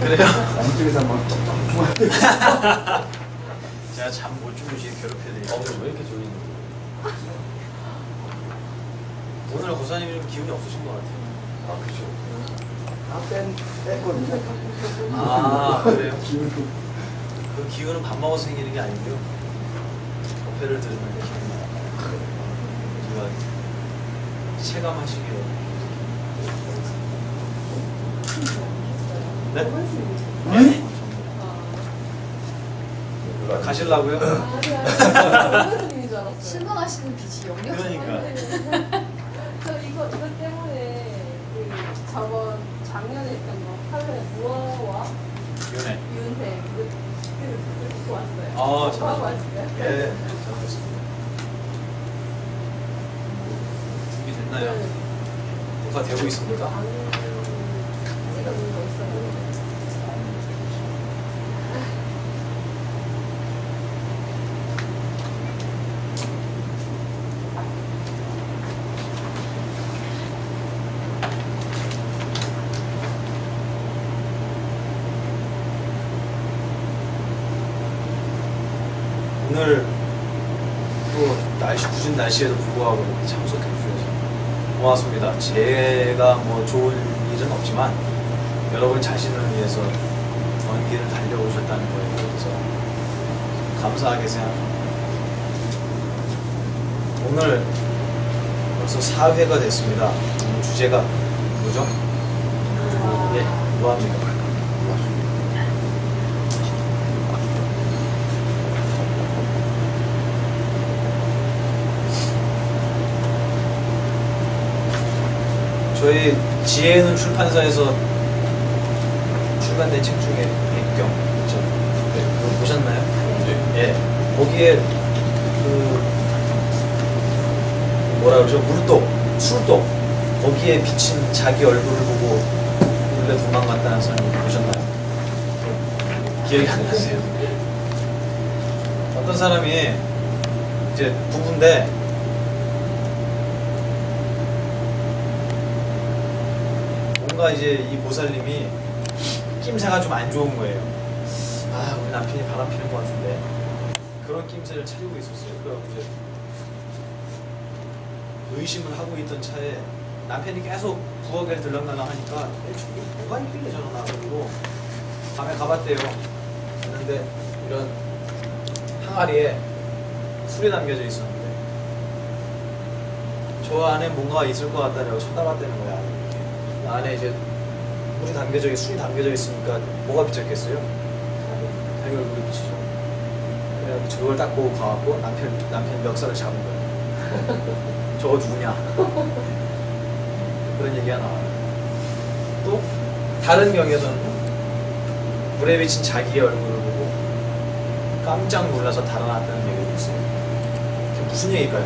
그래요? 양쪽에서 막 제가 잠 못 주무시게 괴롭혀드릴게요. 오늘 왜 이렇게 졸리는 거예요? 오늘 고사님이 좀 기운이 없으신 것 같아요. 아 그죠. 뺐거든요. 아, 그래요? 기운이 그 기운은 밥 먹어서 생기는 게 아니고요. 어페를 들으면 기운이 나요. 우리가 체감하시기로. 네? 네? 가실라고요? 실망하시는 빛이 영역. 그러니까. 저 이거 때문에 그 저번 작년에 했던 거 하루에 무어와 연애. 윤회 그 듣고 왔어요. 아, 그거 하고 왔어요. 예. 잘하셨습니다. 준비됐나요? 녹화 되고 있습니까? 찍어놓은 거 있어요. 오늘 또 날씨 굳은 날씨에도 불구하고 이렇게 참석해 주셔서 고맙습니다. 제가 뭐 좋은 일은 없지만 여러분 자신을 위해서 먼 길을 달려오셨다는 거에 대해서 감사하게 생각합니다. 오늘 벌써 4회가 됐습니다. 오늘 주제가 뭐죠? 예, 뭐합니까? 저희 지혜는 출판사에서 출간된 책 중에 백경, 그렇죠? 네, 그거 보셨나요? 네. 예, 거기에 그 뭐라 그러죠? 물독, 술독 거기에 비친 자기 얼굴을 보고 몰래 도망갔다는 사람이 보셨나요? 기억이 안 나세요? 어떤 사람이 이제 부부인데 뭔가 이제 이 보살님이 낌새가 좀 안 좋은 거예요. 아, 우리 남편이 바람 피는 것 같은데 그런 낌새를 차리고 있었어요. 그래갖고 이제 의심을 하고 있던 차에 남편이 계속 부엌에 들락날락 하니까 저기 뭐가 있길래 저러나 그러고 밤에 가봤대요. 갔는데 이런 항아리에 술이 담겨져 있었는데 저 안에 뭔가 있을 것 같다라고 쳐다봤다는 거야. 안에 이제 물이 담겨져 술이 담겨져 있으니까 뭐가 비쳤겠어요? 자기 얼굴이 비치죠. 그래서 저걸 딱 보고 가갖고 남편 멱살을 잡은 거예요. 저거 누구냐? 그런 얘기가 나와요. 또 다른 경우에서는 물에 비친 자기의 얼굴을 보고 깜짝 놀라서 달아났다는 얘기도 있어요. 그게 무슨 얘기일까요?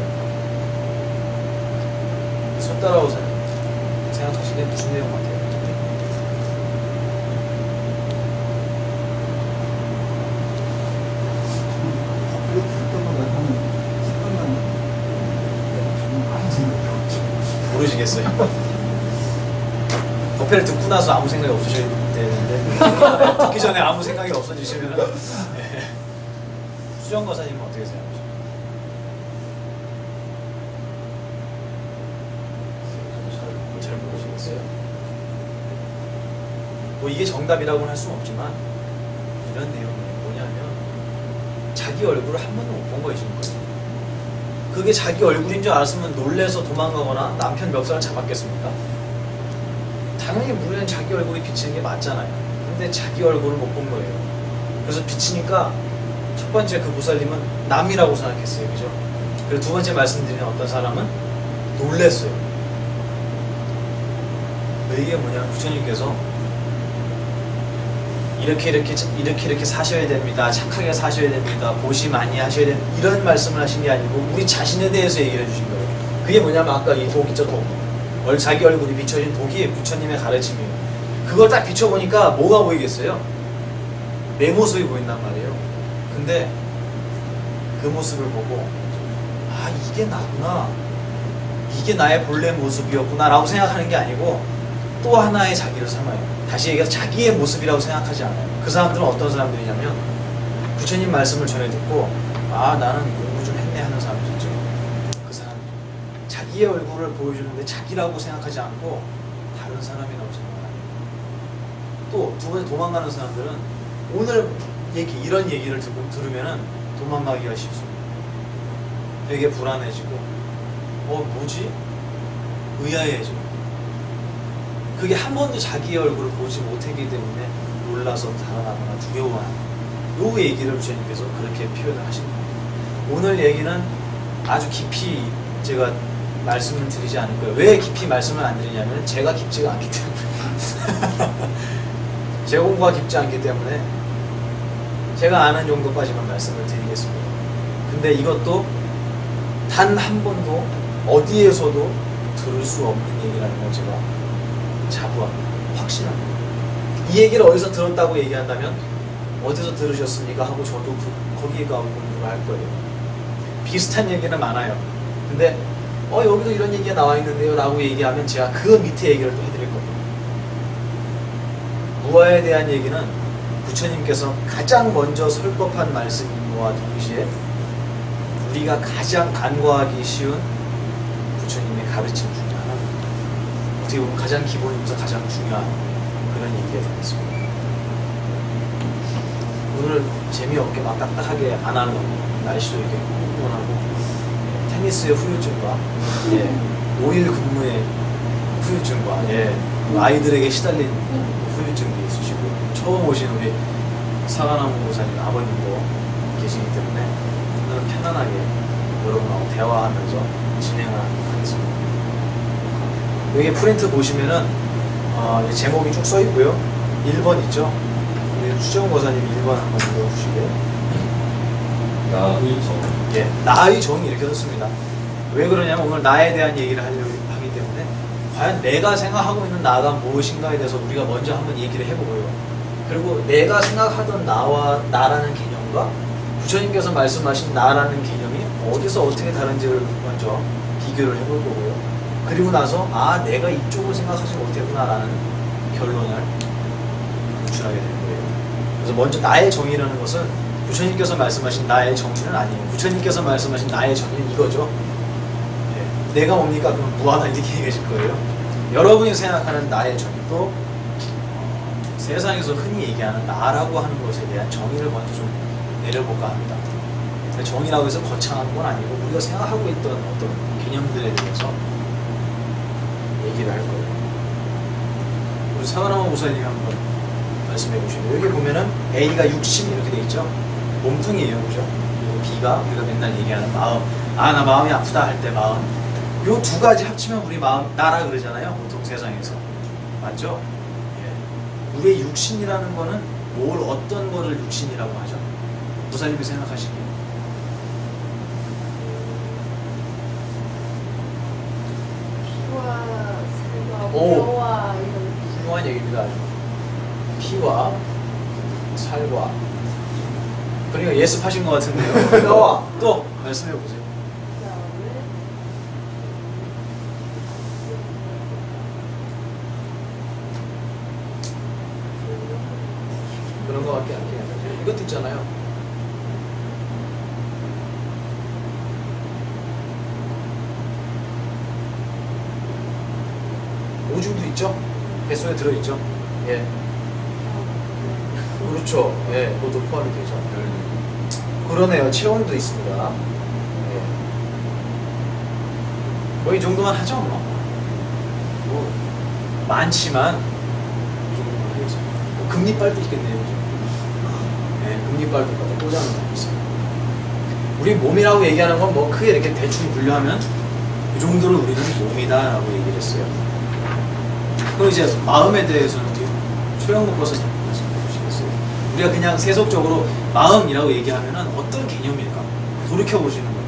손 따라오세요. 생각하시기에 무슨 내용 같아요? 그렇게 했던 하는 습관만 아무 생각이 없죠. 모르시겠어요? 버페를 듣고 나서 아무 생각이 없으셔야 되는데 듣기 전에 아무 생각이 없어지시면 네. 수정 거사님은 어떻게 생각하세요? 잘 모르시겠어요? 뭐 이게 정답이라고는 할 수는 없지만 이런 내용이 뭐냐면 자기 얼굴을 한 번도 못 본 거이신 거예요. 그게 자기 얼굴인 줄 알았으면 놀래서 도망가거나 남편 멱살을 잡았겠습니까? 당연히 물에는 자기 얼굴이 비치는 게 맞잖아요. 근데 자기 얼굴을 못 본 거예요. 그래서 비치니까 첫 번째 그 보살님은 남이라고 생각했어요. 그죠? 그리고 두 번째 말씀드린 어떤 사람은 놀랬어요. 이게 뭐냐면 부처님께서 이렇게 사셔야 됩니다. 착하게 사셔야 됩니다. 보시 많이 하셔야 됩니다. 이런 말씀을 하신 게 아니고 우리 자신에 대해서 얘기를 해주신 거예요. 그게 뭐냐면 아까 이 독 있죠, 독. 자기 얼굴이 비춰진 독이 부처님의 가르침이에요. 그걸 딱 비춰보니까 뭐가 보이겠어요? 내 모습이 보인단 말이에요. 근데 그 모습을 보고 아, 이게 나구나. 이게 나의 본래 모습이었구나 라고 생각하는 게 아니고 또 하나의 자기를 삼아요. 다시 얘기해서 자기의 모습이라고 생각하지 않아요. 그 사람들은 어떤 사람들이냐면 부처님 말씀을 전해 듣고 아 나는 공부 좀 했네 하는 사람들이죠. 그 사람 자기의 얼굴을 보여주는데 자기라고 생각하지 않고 다른 사람이라고 생각해요. 또 두 번째 도망가는 사람들은 오늘 이런 얘기를 들으면은 도망가기가 쉽습니다. 되게 불안해지고 뭐지? 의아해져. 그게 한 번도 자기의 얼굴을 보지 못했기 때문에 놀라서 달아나거나 두려워하는 요 얘기를 부처님께서 그렇게 표현을 하신 거예요. 오늘 얘기는 아주 깊이 제가 말씀을 드리지 않을 거예요. 왜 깊이 말씀을 안 드리냐면 제가 깊지가 않기 때문에 제 공부가 깊지 않기 때문에 제가 아는 정도까지만 말씀을 드리겠습니다. 근데 이것도 단 한 번도 어디에서도 들을 수 없는 얘기라는 걸 제가 자부합니다. 확신합니다. 이 얘기를 어디서 들었다고 얘기한다면 어디서 들으셨습니까? 하고 저도 거기에 가고 공부를 할 거예요. 비슷한 얘기는 많아요. 근데 여기도 이런 얘기가 나와 있는데요 라고 얘기하면 제가 그 밑에 얘기를 또 해드릴 거예요. 무아에 대한 얘기는 부처님께서 가장 먼저 설법한 말씀과 동시에 우리가 가장 간과하기 쉬운 부처님의 가르침 중에 하나입니다. 어떻게 보면 가장 기본이면서 가장 중요한 그런 얘기가 되겠습니다. 오늘 재미없게 막 딱딱하게 안 하려고 날씨도 이렇게 후끈하고 테니스의 후유증과 5일 근무의 후유증과 아이들에게 시달린 후유증도 있으시고 처음 오신 우리 사과나무 보사님 아버님도 계시기 때문에 오늘은 편안하게 여러분하고 대화하면서 진행을 하겠습니다. 여기 프린트 보시면은 제목이 쭉 써 있고요. 1번 있죠? 우리 수정 고사님 1번 한번 읽어주시고요. 나의 정. 나의 정이 이렇게 썼습니다. 왜 그러냐면 오늘 나에 대한 얘기를 하려고 하기 때문에 과연 내가 생각하고 있는 나가 무엇인가에 대해서 우리가 먼저 한번 얘기를 해보고요. 그리고 내가 생각하던 나라는 개념과 부처님께서 말씀하신 나라는 개념이 어디서 어떻게 다른지를 먼저 비교를 해볼 거고요. 그리고 나서 내가 이쪽을 생각하지 못했구나라는 결론을 도출하게 될 거예요. 그래서 먼저 나의 정의라는 것은 부처님께서 말씀하신 나의 정의는 아니에요. 부처님께서 말씀하신 나의 정의는 이거죠. 내가 뭡니까? 그럼 무하다 이렇게 얘기하실 거예요. 여러분이 생각하는 나의 정의도 세상에서 흔히 얘기하는 나라고 하는 것에 대한 정의를 먼저 좀 내려볼까 합니다. 정의라고 해서 거창한 건 아니고 우리가 생각하고 있던 어떤 개념들에 대해서 얘기를 할 거예요. 우리 사과나무 보살님이 한번 말씀해 보시면 여기 보면은 A가 육신 이렇게 돼 있죠. 몸뚱이에요, 그죠? 그리고 B가 우리가 맨날 얘기하는 마음. 나 마음이 아프다 할 때 마음. 요 두 가지 합치면 우리 마음 나라 그러잖아요. 보통 세상에서 맞죠? 우리의 육신이라는 거는 어떤 거를 육신이라고 하죠? 보살님이 생각하시기에 피와 살과 오. 뼈와 이런 훌륭한 얘기입니다. 아주. 피와 살과 그러니까 예습하신 것 같은데요. 뼈와 또 말씀해 보세요. 그다음에 그런 것 같긴 한데 이것도 있잖아요. 오줌도 있죠? 뱃속에 들어있죠? 그렇죠. 그것도 포함이 되죠. 그러네요. 체온도 있습니다. 이 정도만 하죠, 뭐 많지만 이 정도만 하겠습니다. 금리빨도 있겠네요, 그죠? 금리빨도 꽂아놓고 있습니다. 우리 몸이라고 얘기하는 건 뭐 크게 이렇게 대충 분류하면 이 정도를 우리는 몸이다라고 얘기를 했어요. 그럼 이제 마음에 대해서는 우리 최영목 교수님 말씀해 주시겠어요? 우리가 그냥 세속적으로 마음이라고 얘기하면은 어떤 개념일까? 돌이켜 보시는 거예요.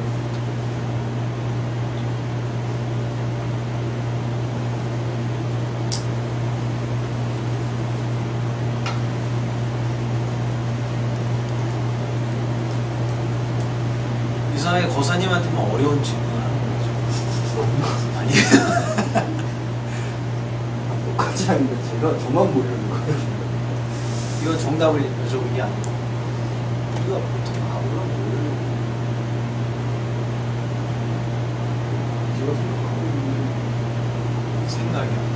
이상하게 거사님한테만 어려운 질문을 하는 거죠. 아니에요. 똑같이 하는데 저만 모르는 거예요. 이건 정답을 여쭤본 게 아니고 우리가 보통 아무런 제가 생각하고 있는 생각이야.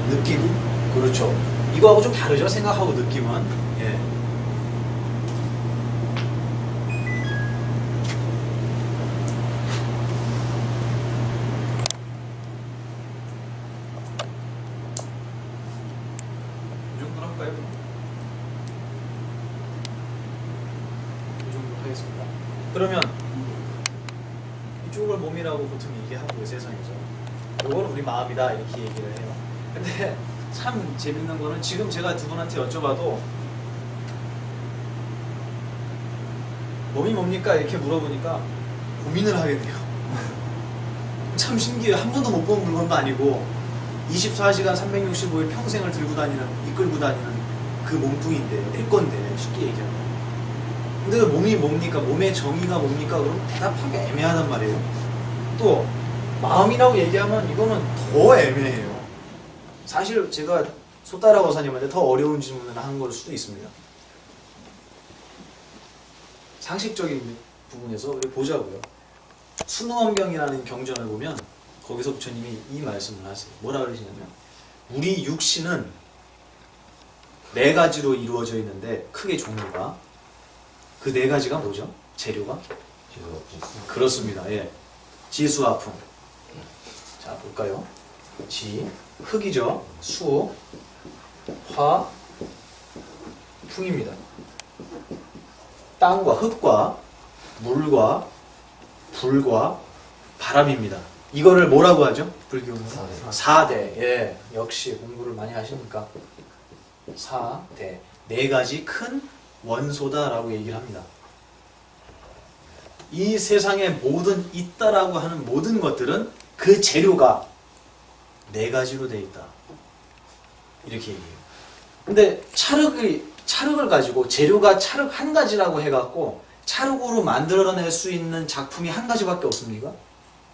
느낌? 그렇죠. 이거하고 좀 다르죠? 생각하고 느낌은. 예. 이 정도로 할까요? 이 정도로 하겠습니다. 그러면 이쪽을 몸이라고 보통 얘기하고요, 세상에서. 이건 우리 마음이다 이렇게 얘기를 해요. 근데 참 재밌는 거는 지금 제가 두 분한테 여쭤봐도 몸이 뭡니까? 이렇게 물어보니까 고민을 하게 돼요. 참 신기해요. 한 번도 못 본 물건도 아니고 24시간 365일 평생을 들고 다니는, 이끌고 다니는 그 몸뚱인데 내 건데 쉽게 얘기하면. 근데 몸이 뭡니까? 몸의 정의가 뭡니까? 그럼 대답하기 애매하단 말이에요. 또 마음이라고 얘기하면 이거는 더 애매해요. 사실 제가 소따라 거사님한테 더 어려운 질문을 한 걸 수도 있습니다. 상식적인 부분에서 우리 보자고요. 순응엄경이라는 경전을 보면 거기서 부처님이 이 말씀을 하세요. 뭐라 그러시냐면 우리 육신은 4가지로 이루어져 있는데 크게 종류가 그 4가지가 뭐죠? 재료가? 그렇습니다. 예. 지수화풍. 자 볼까요? 지, 흙이죠. 수, 화, 풍입니다. 땅과 흙과 물과 불과 바람입니다. 이거를 뭐라고 하죠? 불교는? 4대. 예, 역시 공부를 많이 하시니까 4대. 4가지 큰 원소다라고 얘기를 합니다. 이 세상에 모든 있다라고 하는 모든 것들은 그 재료가 4가지로 되어 있다. 이렇게 얘기해요. 근데 찰흙을 가지고 재료가 찰흙 한 가지라고 해갖고 찰흙으로 만들어낼 수 있는 작품이 한 가지밖에 없습니까?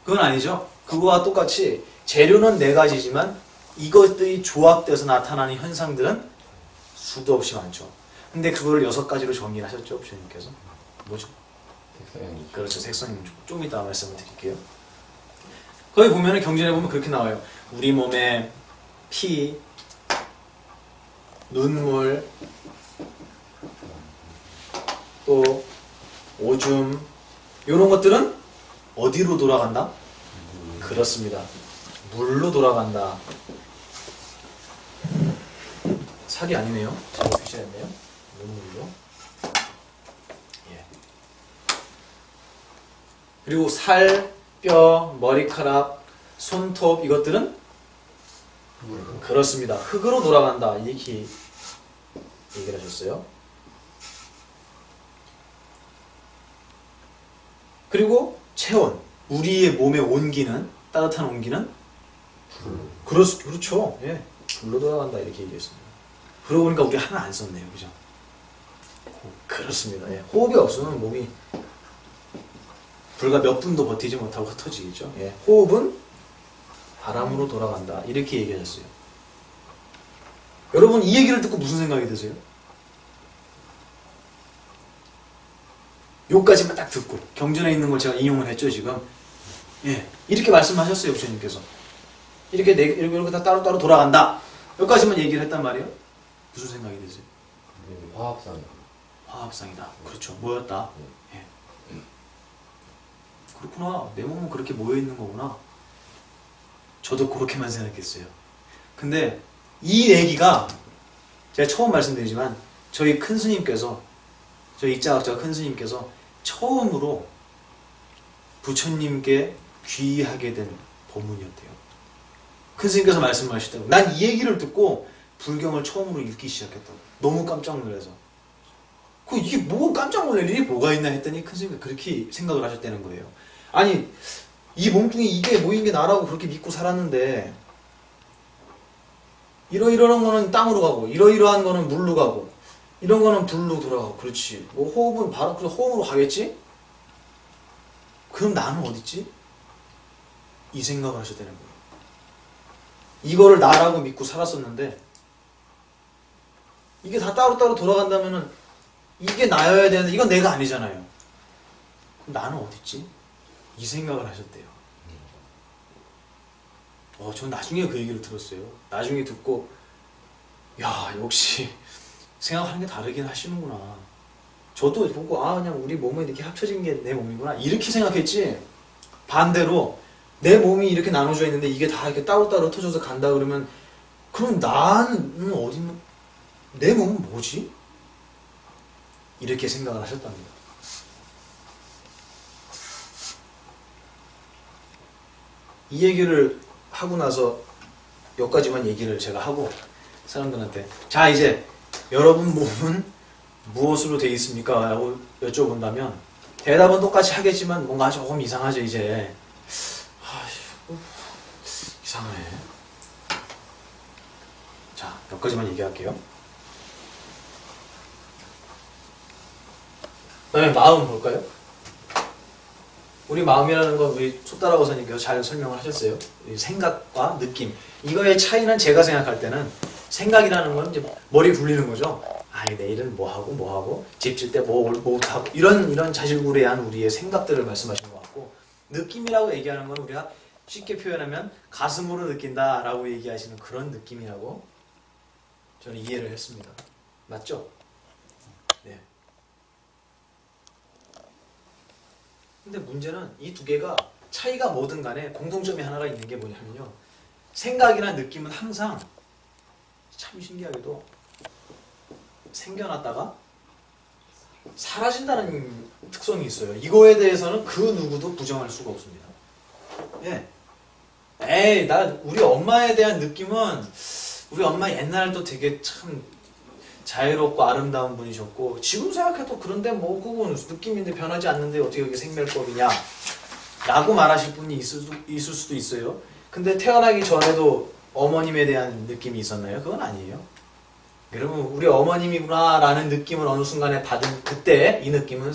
그건 아니죠. 그거와 똑같이 재료는 4가지지만 이것들이 조합돼서 나타나는 현상들은 수도 없이 많죠. 근데 그걸 6가지로 정리를 하셨죠, 부처님께서. 뭐죠? 그렇죠. 색성님 좀 이따 말씀을 드릴게요. 거기 보면은 경전에 보면 그렇게 나와요. 우리 몸에 피, 눈물, 또 오줌 이런 것들은 어디로 돌아간다? 그렇습니다. 물로 돌아간다. 살이 아니네요. 잘못 표시했네요. 눈물로. 예. 그리고 살, 뼈, 머리카락, 손톱 이것들은 그렇습니다. 흙으로 돌아간다. 이렇게 얘기를 하셨어요. 그리고 체온, 우리의 몸의 온기는, 따뜻한 온기는 그렇죠. 예, 불로 돌아간다 이렇게 얘기했습니다. 그러고 보니까 우리 하나 안 썼네요, 그죠? 그렇습니다. 예, 호흡이 없으면 몸이 불과 몇 분도 버티지 못하고 흩어지겠죠. 예, 호흡은 바람으로 돌아간다 이렇게 얘기하셨어요. 여러분 이 얘기를 듣고 무슨 생각이 드세요? 요까지만 딱 듣고 경전에 있는 걸 제가 인용을 했죠 지금. 예, 이렇게 말씀하셨어요 부처님께서. 이렇게 다 따로따로 돌아간다. 여기까지만 얘기를 했단 말이에요. 무슨 생각이 드세요? 화합상이다. 화합상이다. 그렇죠. 모였다. 예. 그렇구나. 내 몸은 그렇게 모여있는 거구나. 저도 그렇게만 생각했어요. 근데 이 얘기가 제가 처음 말씀드리지만 저희 큰 스님께서, 저희 입자학자 큰 스님께서 처음으로 부처님께 귀하게 된 법문이었대요. 큰 스님께서 말씀하시더라고요. 난 이 얘기를 듣고 불경을 처음으로 읽기 시작했다고. 너무 깜짝 놀라서. 이게 뭐 깜짝 놀랄 일이 뭐가 있나 했더니 큰 스님이 그렇게 생각을 하셨다는 거예요. 아니 이 몸뚱이 이게 모인 게 나라고 그렇게 믿고 살았는데 이러이러한 거는 땅으로 가고 이러이러한 거는 물로 가고 이런 거는 불로 돌아가고 그렇지. 뭐 호흡은 바로 그 호흡으로 가겠지? 그럼 나는 어딨지? 이 생각을 하셨다는 거예요. 이거를 나라고 믿고 살았었는데 이게 다 따로따로 돌아간다면은 이게 나여야 되는데 이건 내가 아니잖아요. 그럼 나는 어딨지? 이 생각을 하셨대요. 전 나중에 그 얘기를 들었어요. 나중에 듣고 야 역시 생각하는 게 다르긴 하시는구나. 저도 보고 그냥 우리 몸에 이렇게 합쳐진 게 내 몸이구나 이렇게 생각했지, 반대로 내 몸이 이렇게 나눠져 있는데 이게 다 이렇게 따로따로 흩어져서 간다 그러면 그럼 나는 어디 있는, 내 몸은 뭐지? 이렇게 생각을 하셨답니다. 이 얘기를 하고 나서 여기까지만 얘기를 제가 하고 사람들한테 자 이제 여러분 몸은 무엇으로 되어 있습니까? 라고 여쭤본다면 대답은 똑같이 하겠지만 뭔가 조금 이상하죠 이제. 이상해. 자 여기까지만 얘기할게요. 그다음에 마음 볼까요? 우리 마음이라는 건 우리 솥다라 고사님께서 잘 설명을 하셨어요. 생각과 느낌. 이거의 차이는 제가 생각할 때는 생각이라는 건 이제 머리 굴리는 거죠. 내일은 뭐 하고 집 질 때 뭐 하고 이런 자질구레한 우리의 생각들을 말씀하시는 것 같고, 느낌이라고 얘기하는 건 우리가 쉽게 표현하면 가슴으로 느낀다라고 얘기하시는 그런 느낌이라고 저는 이해를 했습니다. 맞죠? 네. 근데 문제는 이 두 개가 차이가 뭐든 간에 공통점이 하나가 있는 게 뭐냐면요, 생각이나 느낌은 항상 참 신기하게도 생겨났다가 사라진다는 특성이 있어요. 이거에 대해서는 그 누구도 부정할 수가 없습니다. 예. 우리 엄마에 대한 느낌은, 우리 엄마 옛날에도 되게 참 자유롭고 아름다운 분이셨고 지금 생각해도 그런데 뭐 그건 느낌인데 변하지 않는데 어떻게 그게 생멸법이냐 라고 말하실 분이 있을 수도 있어요. 근데 태어나기 전에도 어머님에 대한 느낌이 있었나요? 그건 아니에요. 여러분, 우리 어머님이구나 라는 느낌을 어느 순간에 받은 그때 이 느낌은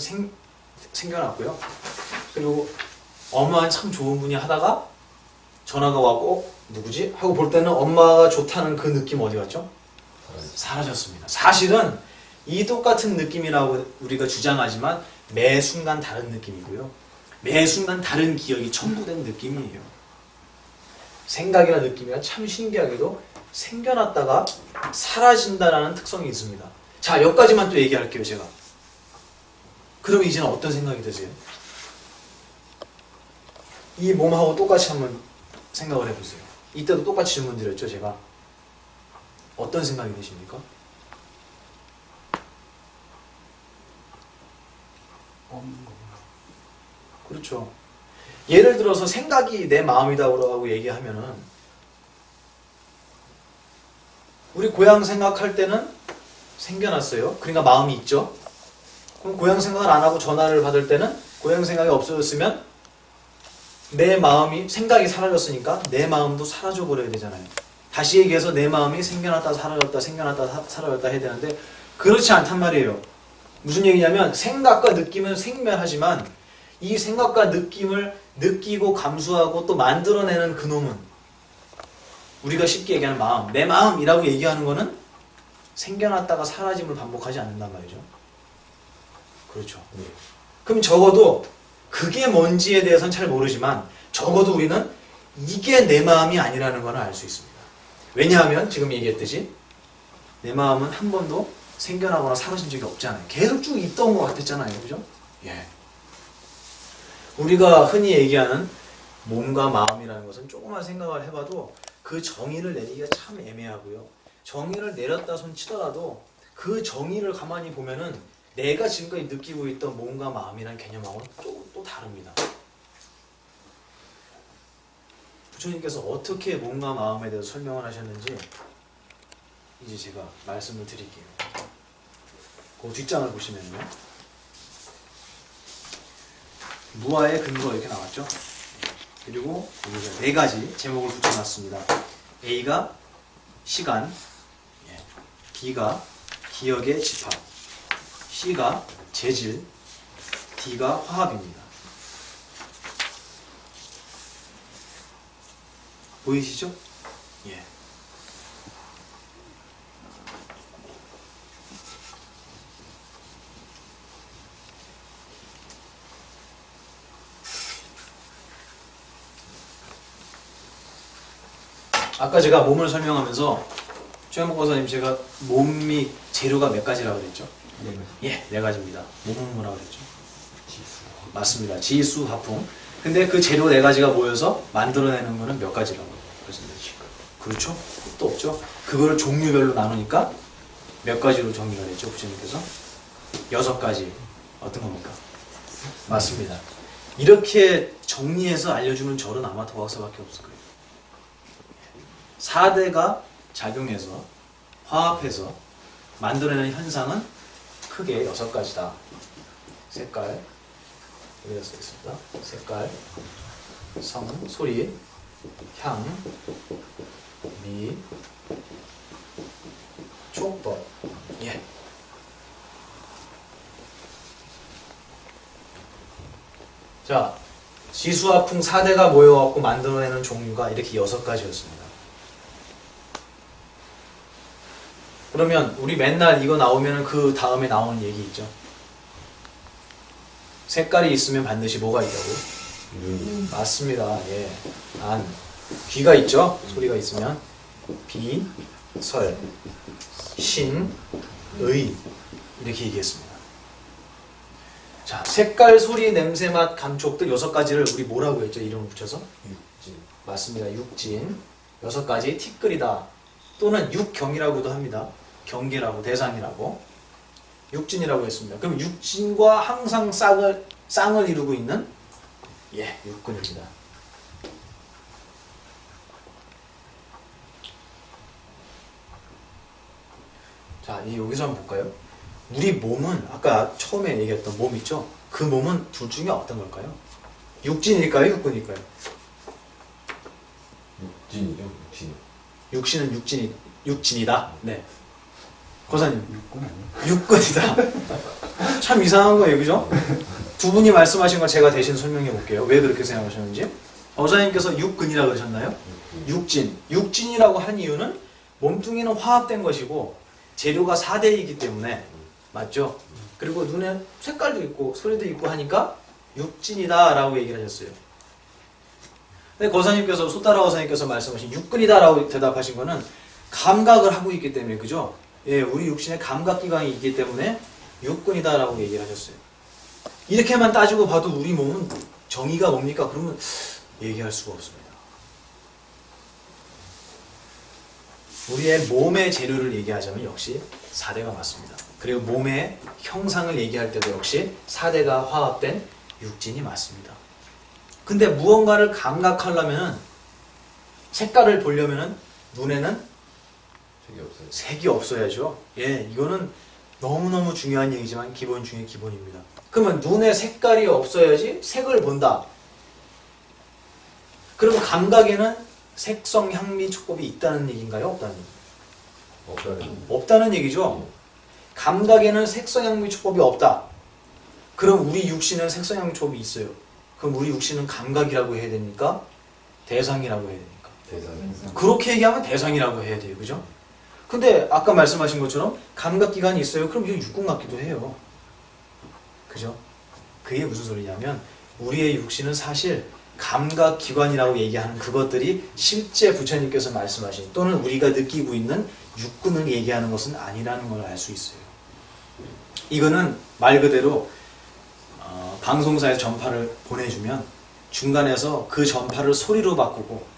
생겨났고요. 그리고 엄마는 참 좋은 분이 하다가 전화가 와고 누구지? 하고 볼 때는 엄마가 좋다는 그 느낌 어디 갔죠? 사라졌습니다. 사실은 이 똑같은 느낌이라고 우리가 주장하지만 매 순간 다른 느낌이고요. 매 순간 다른 기억이 첨부된 느낌이에요. 생각이나 느낌이나 참 신기하게도 생겨났다가 사라진다라는 특성이 있습니다. 자, 여기까지만 또 얘기할게요, 제가. 그럼 이제는 어떤 생각이 드세요? 이 몸하고 똑같이 한번 생각을 해보세요. 이때도 똑같이 질문 드렸죠, 제가. 어떤 생각이 드십니까? 없는 거구나. 그렇죠. 예를 들어서 생각이 내 마음이다라고 얘기하면은 우리 고향 생각할 때는 생겨났어요. 그러니까 마음이 있죠. 그럼 고향 생각을 안 하고 전화를 받을 때는 고향 생각이 없어졌으면 내 마음이, 생각이 사라졌으니까 내 마음도 사라져 버려야 되잖아요. 다시 얘기해서 내 마음이 생겨났다 사라졌다 생겨났다 사라졌다 해야 되는데 그렇지 않단 말이에요. 무슨 얘기냐면 생각과 느낌은 생멸하지만 이 생각과 느낌을 느끼고 감수하고 또 만들어내는 그놈은, 우리가 쉽게 얘기하는 마음, 내 마음이라고 얘기하는 거는 생겨났다가 사라짐을 반복하지 않는단 말이죠. 그렇죠. 네. 그럼 적어도 그게 뭔지에 대해서는 잘 모르지만 적어도 우리는 이게 내 마음이 아니라는 걸 알 수 있습니다. 왜냐하면 지금 얘기했듯이 내 마음은 한 번도 생겨나거나 사라진 적이 없잖아요. 계속 쭉 있던 것 같았잖아요. 그죠? 예. 우리가 흔히 얘기하는 몸과 마음이라는 것은 조금만 생각을 해봐도 그 정의를 내리기가 참 애매하고요. 정의를 내렸다 손 치더라도 그 정의를 가만히 보면은 내가 지금까지 느끼고 있던 몸과 마음이라는 개념하고는 또 다릅니다. 부처님께서 어떻게 몸과 마음에 대해서 설명을 하셨는지 이제 제가 말씀을 드릴게요. 그 뒷장을 보시면요, 무아의 근거 이렇게 나왔죠. 그리고 여기서 네 가지 제목을 붙여놨습니다. A가 시간, B가 기억의 집합, C가 재질, D가 화합입니다. 보이시죠? 예. 아까 제가 몸을 설명하면서 최현목 권사님 제가 몸이 재료가 몇 가지라고 그랬죠? 예, 네 가지입니다. 몸은 뭐라고 그랬죠? 맞습니다. 지수, 화풍. 근데 그 재료 네 가지가 모여서 만들어내는 거는 몇 가지라고 그랬습니다. 그렇죠? 또 없죠? 그거를 종류별로 나누니까 몇 가지로 정리가 됐죠? 부처님께서 6가지. 어떤 겁니까? 맞습니다. 이렇게 정리해서 알려주는 절은 아마 도학사밖에 없을 거예요. 4대가 작용해서 화합해서 만들어내는 현상은 크게 6가지다. 색깔, 여기다 쓰겠습니다. 색깔, 성, 소리, 향, 미, 촉법. 예. 자, 지수화풍 4대가 모여갖고 만들어내는 종류가 이렇게 6가지였습니다. 그러면 우리 맨날 이거 나오면 그 다음에 나오는 얘기 있죠. 색깔이 있으면 반드시 뭐가 있다고? 맞습니다. 예. 안. 귀가 있죠? 소리가 있으면. 비, 설, 신, 의. 이렇게 얘기했습니다. 자, 색깔, 소리, 냄새, 맛, 감촉들 6가지를 우리 뭐라고 했죠? 이름을 붙여서? 육진. 맞습니다. 육진. 6가지 티끌이다. 또는 육경이라고도 합니다. 경계라고, 대상이라고. 육진이라고 했습니다. 그럼 육진과 항상 쌍을 이루고 있는 육근입니다. 자, 여기서 한번 볼까요? 우리 몸은 아까 처음에 얘기했던 몸 있죠? 그 몸은 둘 중에 어떤 걸까요? 육진일까요? 육근일까요? 육진이죠. 육진. 육신은 육진이다. 네. 거사님. 육군 아니에요? 육근이다. 참 이상한 거예요, 그죠? 두 분이 말씀하신 걸 제가 대신 설명해 볼게요. 왜 그렇게 생각하셨는지. 거사님께서 육근이라고 그러셨나요? 육진. 육진이라고 한 이유는 몸뚱이는 화합된 것이고 재료가 4대이기 때문에 맞죠? 그리고 눈에 색깔도 있고 소리도 있고 하니까 육진이다 라고 얘기를 하셨어요. 근데 거사님께서 소따라 거사님께서 말씀하신 육근이다 라고 대답하신 거는 감각을 하고 있기 때문에 그죠? 예, 우리 육신에 감각기관이 있기 때문에 육근이다 라고 얘기를 하셨어요. 이렇게만 따지고 봐도 우리 몸은 정의가 뭡니까? 그러면 얘기할 수가 없습니다. 우리의 몸의 재료를 얘기하자면 역시 4대가 맞습니다. 그리고 몸의 형상을 얘기할 때도 역시 4대가 화합된 육진이 맞습니다. 근데 무언가를 감각하려면 색깔을 보려면 눈에는 색이 없어요. 색이 없어야죠. 예, 이거는 너무너무 중요한 얘기지만 기본 중에 기본입니다. 그러면 눈에 색깔이 없어야지 색을 본다. 그러면 감각에는 색성, 향미, 촉법이 있다는 얘기인가요? 없다는 얘기인가요? 없다는 얘기죠. 감각에는 색성, 향미, 촉법이 없다. 그럼 우리 육신은 색성, 향미, 촉법이 있어요. 그럼 우리 육신은 감각이라고 해야 됩니까? 대상이라고 해야 됩니까? 대상. 그렇게 얘기하면 대상이라고 해야 돼요. 그죠? 근데 아까 말씀하신 것처럼 감각기관이 있어요. 그럼 이거 육군 같기도 해요. 그죠? 그게 무슨 소리냐면 우리의 육신은 사실 감각기관이라고 얘기하는 그것들이 실제 부처님께서 말씀하신 또는 우리가 느끼고 있는 육군을 얘기하는 것은 아니라는 걸 알 수 있어요. 이거는 말 그대로 방송사에서 전파를 보내주면 중간에서 그 전파를 소리로 바꾸고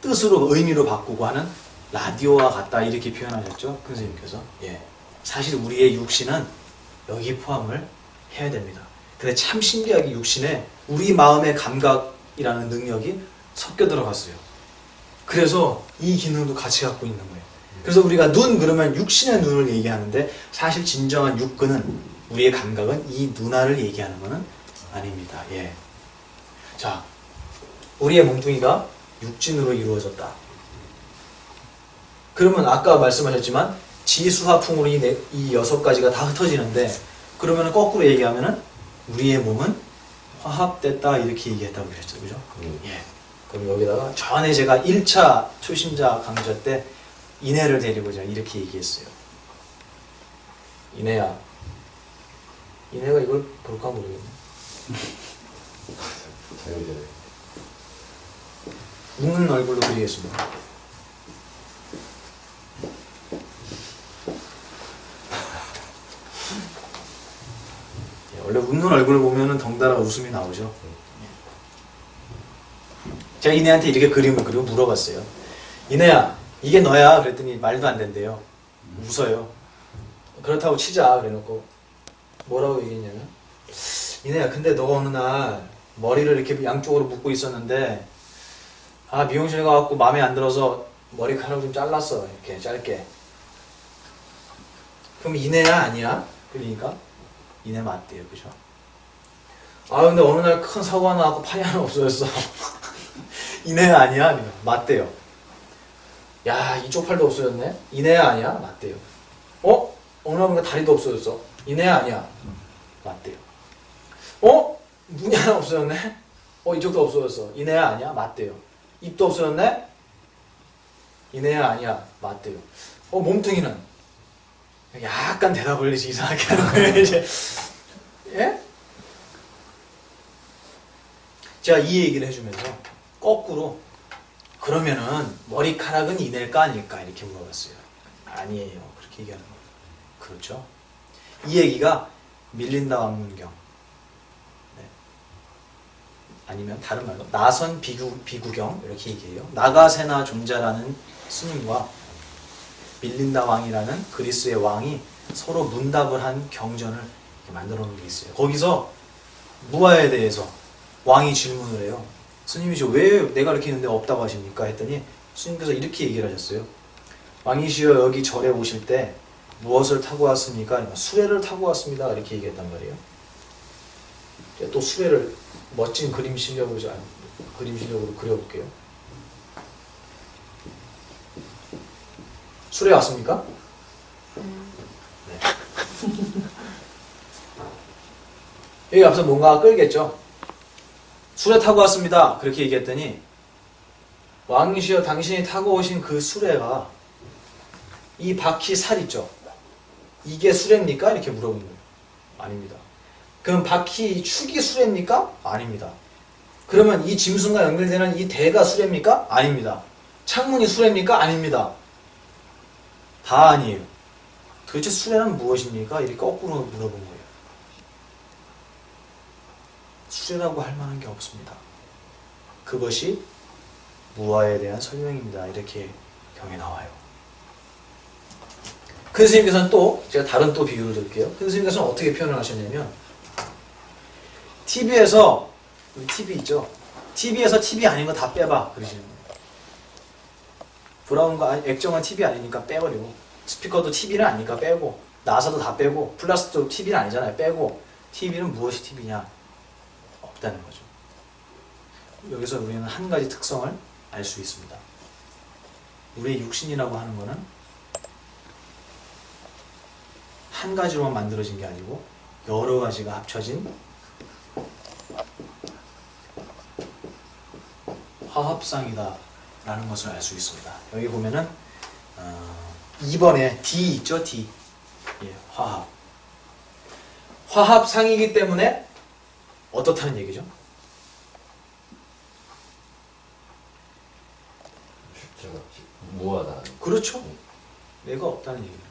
뜻으로 의미로 바꾸고 하는 라디오와 같다 이렇게 표현하셨죠? 큰 선생님께서. 예. 사실 우리의 육신은 여기 포함을 해야 됩니다. 근데 참 신기하게 육신에 우리 마음의 감각이라는 능력이 섞여 들어갔어요. 그래서 이 기능도 같이 갖고 있는 거예요. 그래서 우리가 눈 그러면 육신의 눈을 얘기하는데 사실 진정한 육근은 우리의 감각은 이 눈알을 얘기하는 것은 아닙니다. 예. 자, 우리의 몸뚱이가 육진으로 이루어졌다. 그러면 아까 말씀하셨지만 지수화풍으로 이 6가지가 다 흩어지는데 그러면 거꾸로 얘기하면은 우리의 몸은 화합됐다 이렇게 얘기했다고 그랬죠. 그죠? 예. 그럼 여기다가 전에 제가 1차 초심자 강좌 때 이내를 데리고 제가 이렇게 얘기했어요. 이내야, 이내가 이걸 볼까 모르겠네. 자유제네. 웃는 얼굴로 그리겠습니다. 예, 원래 웃는 얼굴을 보면은 덩달아 웃음이 나오죠. 제가 이내한테 이렇게 그림을 그리고 물어봤어요. 이내야, 이게 너야? 그랬더니 말도 안 된대요. 웃어요. 그렇다고 치자. 그래놓고 뭐라고 얘기했냐면, 이내야, 근데 너가 어느 날 머리를 이렇게 양쪽으로 묶고 있었는데 아, 미용실 가갖고 마음에 안 들어서 머리카락 좀 잘랐어. 이렇게 짧게. 그럼 이내야 아니야? 그러니까 이내 맞대요. 그죠? 아, 근데 어느 날 큰 사고가 나갖고 팔이 하나 없어졌어. 이내야 아니야? 그러니까 맞대요. 야, 이쪽 팔도 없어졌네? 이내야 아니야? 맞대요. 어? 어느 날 보니까 다리도 없어졌어. 이내야 아니야? 맞대요. 어? 눈이 하나 없어졌네? 이쪽도 없어졌어. 이내야 아니야? 맞대요. 입도 없어졌네? 이내야 아니야? 맞대요. 몸뚱이는? 약간 대답을 이상하게 하는 거예요, 이제. 예? 제가 이 얘기를 해주면서 거꾸로 그러면은 머리카락은 이내일까 아닐까? 이렇게 물어봤어요. 아니에요. 그렇게 얘기하는 거예요. 그렇죠? 이 얘기가 밀린다 왕문경, 아니면 다른 말로 나선 비구경 이렇게 얘기해요. 나가세나 존자라는 스님과 밀린다 왕이라는 그리스의 왕이 서로 문답을 한 경전을 이렇게 만들어 놓은 게 있어요. 거기서 무아에 대해서 왕이 질문을 해요. 스님이시여, 왜 내가 이렇게 있는데 없다고 하십니까? 했더니 스님께서 이렇게 얘기를 하셨어요. 왕이시여, 여기 절에 오실 때 무엇을 타고 왔습니까? 그러니까 수레를 타고 왔습니다. 이렇게 얘기했단 말이에요. 또 수레를 멋진 그림 실력으로 그려볼게요. 수레 왔습니까? 네. 여기 앞서 뭔가 끌겠죠? 수레 타고 왔습니다. 그렇게 얘기했더니 왕이시여, 당신이 타고 오신 그 수레가 이 바퀴 살 있죠? 이게 수레입니까? 이렇게 물어본 거예요. 아닙니다. 그럼 바퀴 축이 수레입니까? 아닙니다. 그러면 이 짐승과 연결되는 이 대가 수레입니까? 아닙니다. 창문이 수레입니까? 아닙니다. 다 아니에요. 도대체 수레는 무엇입니까? 이렇게 거꾸로 물어본 거예요. 수레라고 할 만한 게 없습니다. 그것이 무아에 대한 설명입니다. 이렇게 경에 나와요. 큰 스님께서는 또 제가 다른 또 비유를 드릴게요. 큰 스님께서는 어떻게 표현을 하셨냐면, TV에서 TV 있죠? TV에서 TV 아닌 거 다 빼봐 그러시는 거예요. 브라운 거 액정은 TV 아니니까 빼버리고, 스피커도 TV는 아니니까 빼고, 나사도 다 빼고, 플라스틱도 TV는 아니잖아요. 빼고, TV는 무엇이 TV냐? 없다는 거죠. 여기서 우리는 한 가지 특성을 알 수 있습니다. 우리의 육신이라고 하는 거는 한 가지로만 만들어진 게 아니고 여러 가지가 합쳐진 화합상이다 라는 것을 알 수 있습니다. 여기 보면은 2번에 D 있죠? D. 예, 화합. 화합상이기 때문에 어떻다는 얘기죠? 제가 무하다. 그렇죠. 내가 없다는 얘기예요.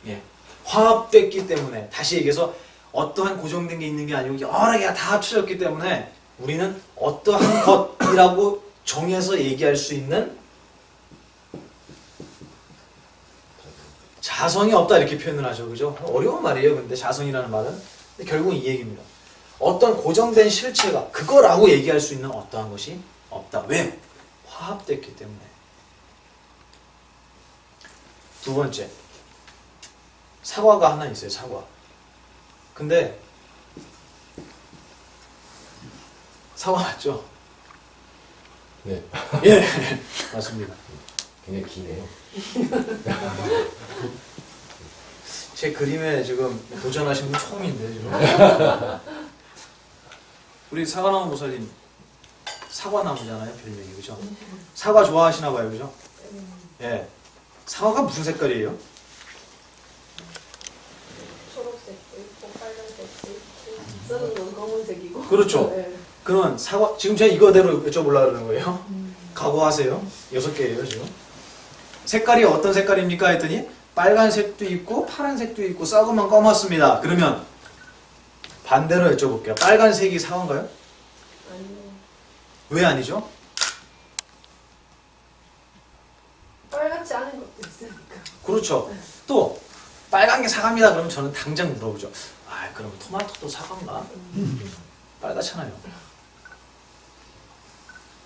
예. 화합됐기 때문에, 다시 얘기해서 어떠한 고정된 게 있는 게 아니고 여러 개가 다 합쳐졌기 때문에 우리는 어떠한 것이라고 정해서 얘기할 수 있는 자성이 없다 이렇게 표현을 하죠. 그죠? 어려운 말이에요. 근데 자성이라는 말은. 근데 결국은 이 얘기입니다. 어떤 고정된 실체가 그거라고 얘기할 수 있는 어떠한 것이 없다. 왜? 화합됐기 때문에. 두 번째, 사과가 하나 있어요. 사과. 근데 사과 맞죠? 네. 예, 맞습니다. 굉장히 기네요. 제 그림에 지금 도전하신 분 처음인데 지금. 우리 사과나무 보살님 사과나무잖아요, 별명이. 그죠? 사과 좋아하시나 봐요. 그죠? 예. 사과가 무슨 색깔이에요? 초록색도 있고 빨간색도 있고 저는 건 검은색이고. 그렇죠. 네. 그러면 사과, 지금 제가 이거대로 여쭤보려고 그러는 거예요. 각오하세요. 6개예요, 지금. 색깔이 어떤 색깔입니까? 했더니 빨간색도 있고 파란색도 있고 썩으면 검었습니다. 그러면 반대로 여쭤볼게요. 빨간색이 사과인가요? 아니요. 왜 아니죠? 빨갛지 않은 것도 있으니까. 그렇죠. 또 빨간 게 사과입니다. 그러면 저는 당장 물어보죠. 아, 그럼 토마토도 사과인가? 빨갛잖아요.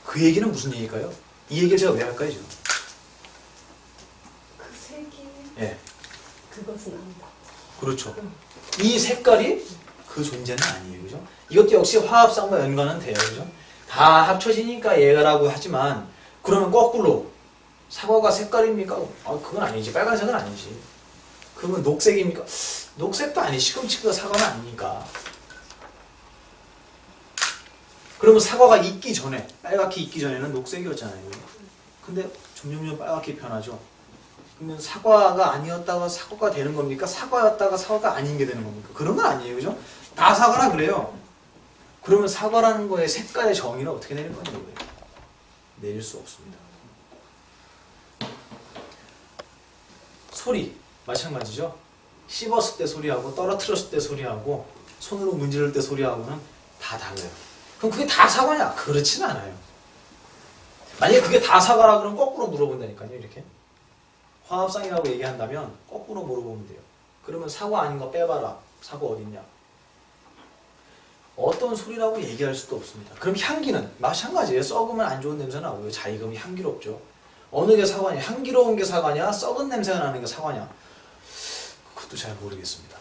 그 얘기는 무슨 얘기일까요? 이 얘기를 제가 왜 할까요, 지금? 그 색이 예, 그것은 아니다. 그렇죠. 이 색깔이 그 존재는 아니에요, 그죠? 이것도 역시 화합상과 연관은 돼요, 그죠? 다 합쳐지니까 얘라고 하지만 그러면 거꾸로 사과가 색깔입니까? 아, 그건 아니지. 빨간색은 아니지. 그러면 녹색입니까? 녹색도 아니. 시금치가 사과는 아니니까. 그러면 사과가 익기 전에, 빨갛게 익기 전에는 녹색이었잖아요. 근데 점점 빨갛게 변하죠. 그러면 사과가 아니었다가 사과가 되는 겁니까? 사과였다가 사과가 아닌 게 되는 겁니까? 그런 건 아니에요. 그죠? 다 사과라 그래요. 그러면 사과라는 거에 색깔의 정의는 어떻게 내릴 거냐고요. 내릴 수 없습니다. 소리 마찬가지죠. 씹었을 때 소리하고 떨어뜨렸을 때 소리하고 손으로 문지를 때 소리하고는 다 달라요. 그럼 그게 다 사과냐? 그렇진 않아요. 만약에 그게 다 사과라 그러면 거꾸로 물어본다니까요. 이렇게 화합상이라고 얘기한다면 거꾸로 물어보면 돼요. 그러면 사과 아닌 거 빼봐라. 사과 어딨냐? 어떤 소리라고 얘기할 수도 없습니다. 그럼 향기는 마찬가지예요. 썩으면 안 좋은 냄새 나고요. 자, 익으면 향기롭죠. 어느 게 사과냐? 향기로운 게 사과냐? 썩은 냄새가 나는 게 사과냐? 그것도 잘 모르겠습니다.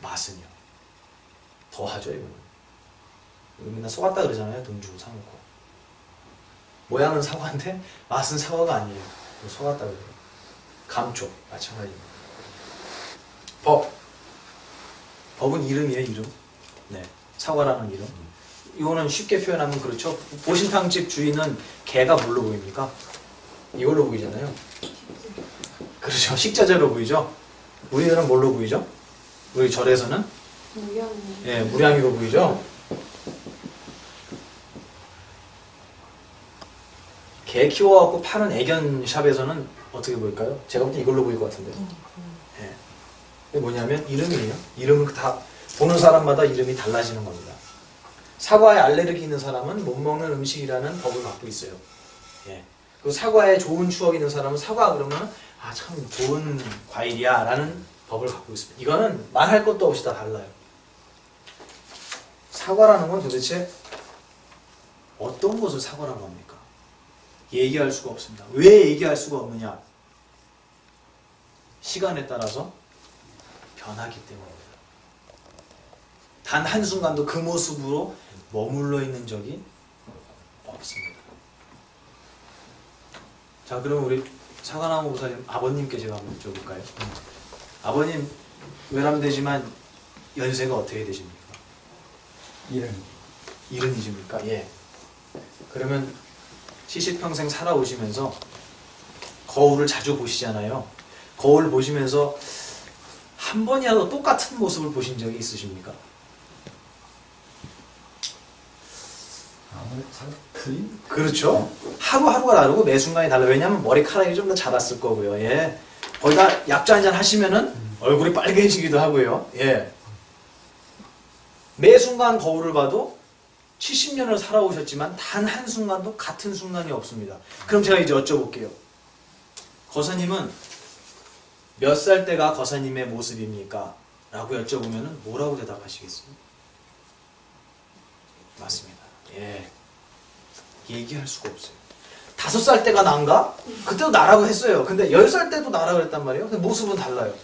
맛은요? 더 하죠, 이거는. 맨날 속았다 그러잖아요. 돈 주고 사놓고. 모양은 사과인데 맛은 사과가 아니에요. 속았다 그래요. 감초 마찬가지입니다. 법은 이름이에요, 이름. 네, 사과라는 이름. 이거는 쉽게 표현하면 그렇죠. 보신탕집 주인은 개가 뭘로 보입니까? 이걸로 보이잖아요. 그렇죠. 식자재로 보이죠. 우리들은 뭘로 보이죠? 우리 절에서는 예, 무량이로 보이죠. 개 키워갖고 파는 애견샵에서는 어떻게 보일까요? 제가 볼 때 이걸로 보일 것 같은데. 예. 이게 뭐냐면 이름이에요. 이름은 다 보는 사람마다 이름이 달라지는 겁니다. 사과에 알레르기 있는 사람은 못 먹는 음식이라는 법을 갖고 있어요. 예. 그리고 사과에 좋은 추억이 있는 사람은 사과 그러면 아, 참 좋은 과일이야 라는 법을 갖고 있습니다. 이거는 말할 것도 없이 다 달라요. 사과라는 건 도대체 어떤 것을 사과라고 합니까? 얘기할 수가 없습니다. 왜 얘기할 수가 없느냐? 시간에 따라서 변하기 때문입니다. 단 한순간도 그 모습으로 머물러 있는 적이 없습니다. 자, 그럼 우리 사과나무 보살님 아버님께 제가 한번 여쭤볼까요? 아버님 외람되지만 연세가 어떻게 되십니까? 70이십니까? 예. 그러면 70평생 살아오시면서 거울을 자주 보시잖아요. 거울 보시면서 한 번이라도 똑같은 모습을 보신 적이 있으십니까? 그렇죠. 하루하루가 다르고 매 순간이 달라요. 왜냐하면 머리카락이 좀 더 자랐을 거고요. 예. 거기다 약주 한잔 하시면은 얼굴이 빨개지기도 하고요. 예. 매 순간 거울을 봐도 70년을 살아오셨지만 단 한순간도 같은 순간이 없습니다. 그럼 제가 이제 여쭤볼게요. 거사님은 몇 살 때가 거사님의 모습입니까? 라고 여쭤보면 뭐라고 대답하시겠어요? 맞습니다. 예. 얘기할 수가 없어요. 5살 때가 난가? 그때도 나라고 했어요. 근데 10살 때도 나라고 했단 말이에요. 근데 모습은 달라요.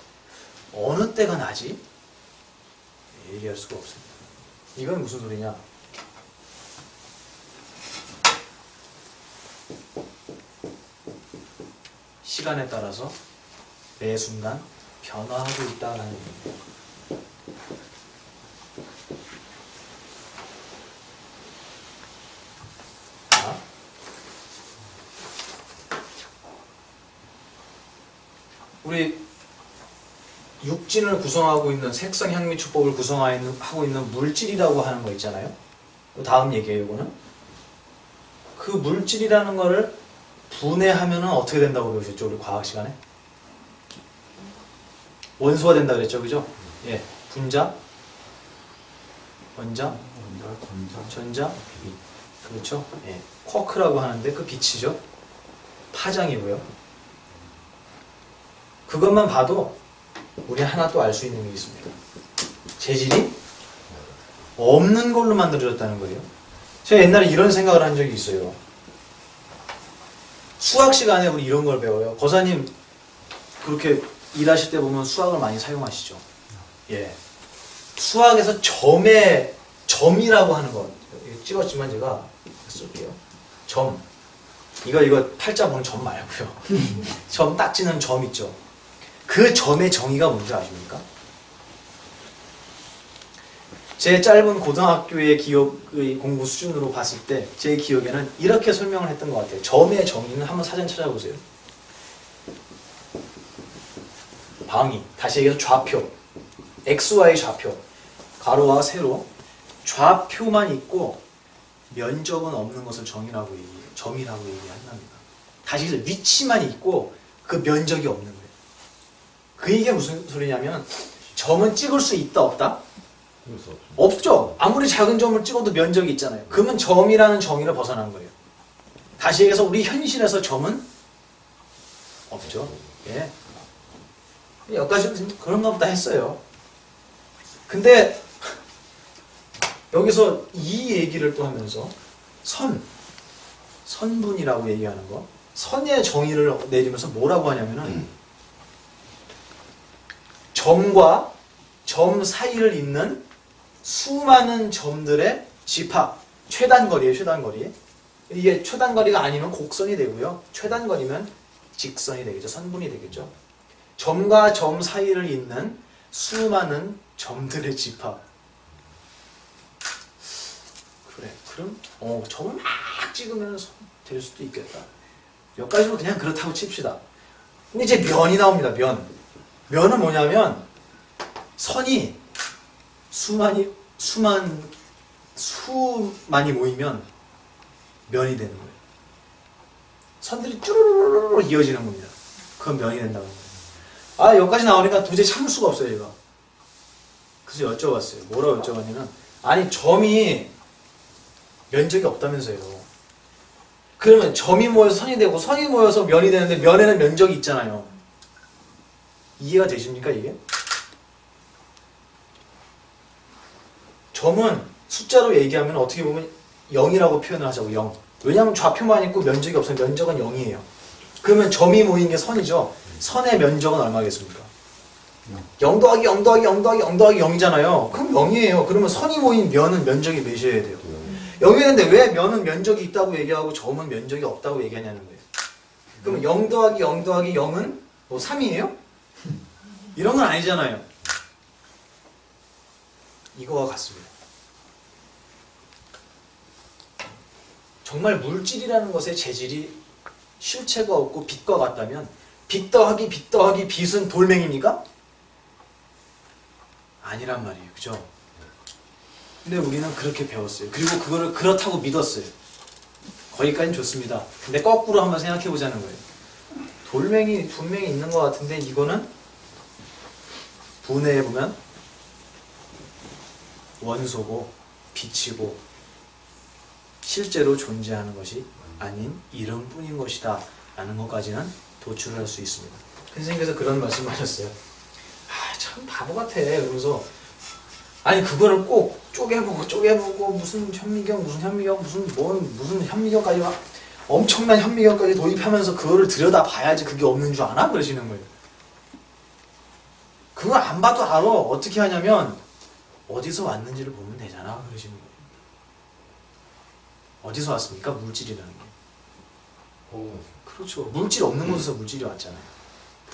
어느 때가 나지? 얘기할 수가 없습니다. 이건 무슨 소리냐? 시간에 따라서 매 순간 변화하고 있다는 얘기입니다. 우리 육진을 구성하고 있는 색성 향미축법을 구성하고 있는 물질이라고 하는 거 있잖아요. 다음 얘기예요, 이거는. 그 물질이라는 거를 분해하면은 어떻게 된다고 배우셨죠, 우리 과학 시간에? 원소가 된다 그랬죠, 그죠? 예, 분자, 원자, 전자, 그렇죠? 예, 쿼크라고 하는데 그 빛이죠. 파장이고요. 그것만 봐도 우리 하나 또 알 수 있는 게 있습니다. 재질이 없는 걸로 만들어졌다는 거예요. 제가 옛날에 이런 생각을 한 적이 있어요. 수학 시간에 우리 이런 걸 배워요. 거사님 그렇게 일하실 때 보면 수학을 많이 사용하시죠. 예. 수학에서 점이라고 하는 거 찍었지만 제가 쓸게요. 점. 이거 팔자 보는 점 말고요. 점 딱 찍는 점 있죠. 그 점의 정의가 뭔지 아십니까? 제 짧은 고등학교의 기억의 공부 수준으로 봤을 때 제 기억에는 이렇게 설명을 했던 것 같아요. 점의 정의는 한번 사전 찾아보세요. 방위, 다시 얘기해서 좌표, XY 좌표, 가로와 세로, 좌표만 있고 면적은 없는 것을 점이라고 얘기한답니다. 다시 얘기해서 위치만 있고 그 면적이 없는 거예요. 그 얘기가 무슨 소리냐면 점은 찍을 수 있다 없다? 없죠. 아무리 작은 점을 찍어도 면적이 있잖아요. 그러면 점이라는 정의를 벗어난 거예요. 다시 얘기해서 우리 현실에서 점은 없죠. 예. 여기까지 그런가 보다 했어요. 근데 여기서 이 얘기를 또 하면서 선분이라고 얘기하는 거, 선의 정의를 내리면서 뭐라고 하냐면은 점과 점 사이를 잇는 수많은 점들의 집합, 최단거리예요, 최단거리. 이게 최단거리가 아니면 곡선이 되고요. 최단거리면 직선이 되겠죠. 선분이 되겠죠. 점과 점 사이를 잇는 수많은 점들의 집합. 그래, 그럼 점을 막 찍으면 될 수도 있겠다. 여기까지는 그냥 그렇다고 칩시다. 근데 이제 면이 나옵니다. 면은 뭐냐면 선이 수많이 모이면 면이 되는 거예요. 선들이 쭈루루루 이어지는 겁니다. 그건 면이 된다는 거예요. 아, 여기까지 나오니까 도저히 참을 수가 없어요, 제가. 그래서 여쭤봤어요. 뭐라고 여쭤봤냐면, 아니, 점이 면적이 없다면서요. 그러면 점이 모여서 선이 되고, 선이 모여서 면이 되는데, 면에는 면적이 있잖아요. 이해가 되십니까, 이게? 점은 숫자로 얘기하면 어떻게 보면 0이라고 표현을 하자고, 0. 왜냐하면 좌표만 있고 면적이 없으면 면적은 0이에요. 그러면 점이 모인 게 선이죠. 선의 면적은 얼마겠습니까? 0 더하기 0 더하기 0 더하기 0 더하기 0이잖아요. 그럼 0이에요. 그러면 선이 모인 면은 면적이 몇이어야 돼요? 0이었는데 왜 면은 면적이 있다고 얘기하고 점은 면적이 없다고 얘기하냐는 거예요. 그러면 0 더하기 0 더하기 0은 뭐 3이에요? 이런 건 아니잖아요. 이거와 같습니다. 정말 물질이라는 것의 재질이 실체가 없고 빛과 같다면 빛 더하기 빛 더하기 빛은 돌멩입니까? 아니란 말이에요. 그죠? 근데 우리는 그렇게 배웠어요. 그리고 그거를 그렇다고 믿었어요. 거기까지는 좋습니다. 근데 거꾸로 한번 생각해 보자는 거예요. 돌멩이 분명히 있는 것 같은데 이거는 분해해 보면 원소고 빛이고 실제로 존재하는 것이 아닌 이름뿐인 것이다 라는 것까지는 도출을 할 수 있습니다. 선생님께서 그런 말씀하셨어요. 아, 참 바보 같아. 그러면서 아니 그거를 꼭 쪼개보고 무슨 현미경 무슨 현미경까지 막 엄청난 현미경까지 도입하면서 그거를 들여다 봐야지 그게 없는 줄 아나? 그러시는 거예요. 그거 안 봐도 알아. 어떻게 하냐면 어디서 왔는지를 보면 되잖아. 그러시는 거예요. 어디서 왔습니까? 물질이라는 게. 그렇죠. 물질 없는 곳에서 물질이 왔잖아요.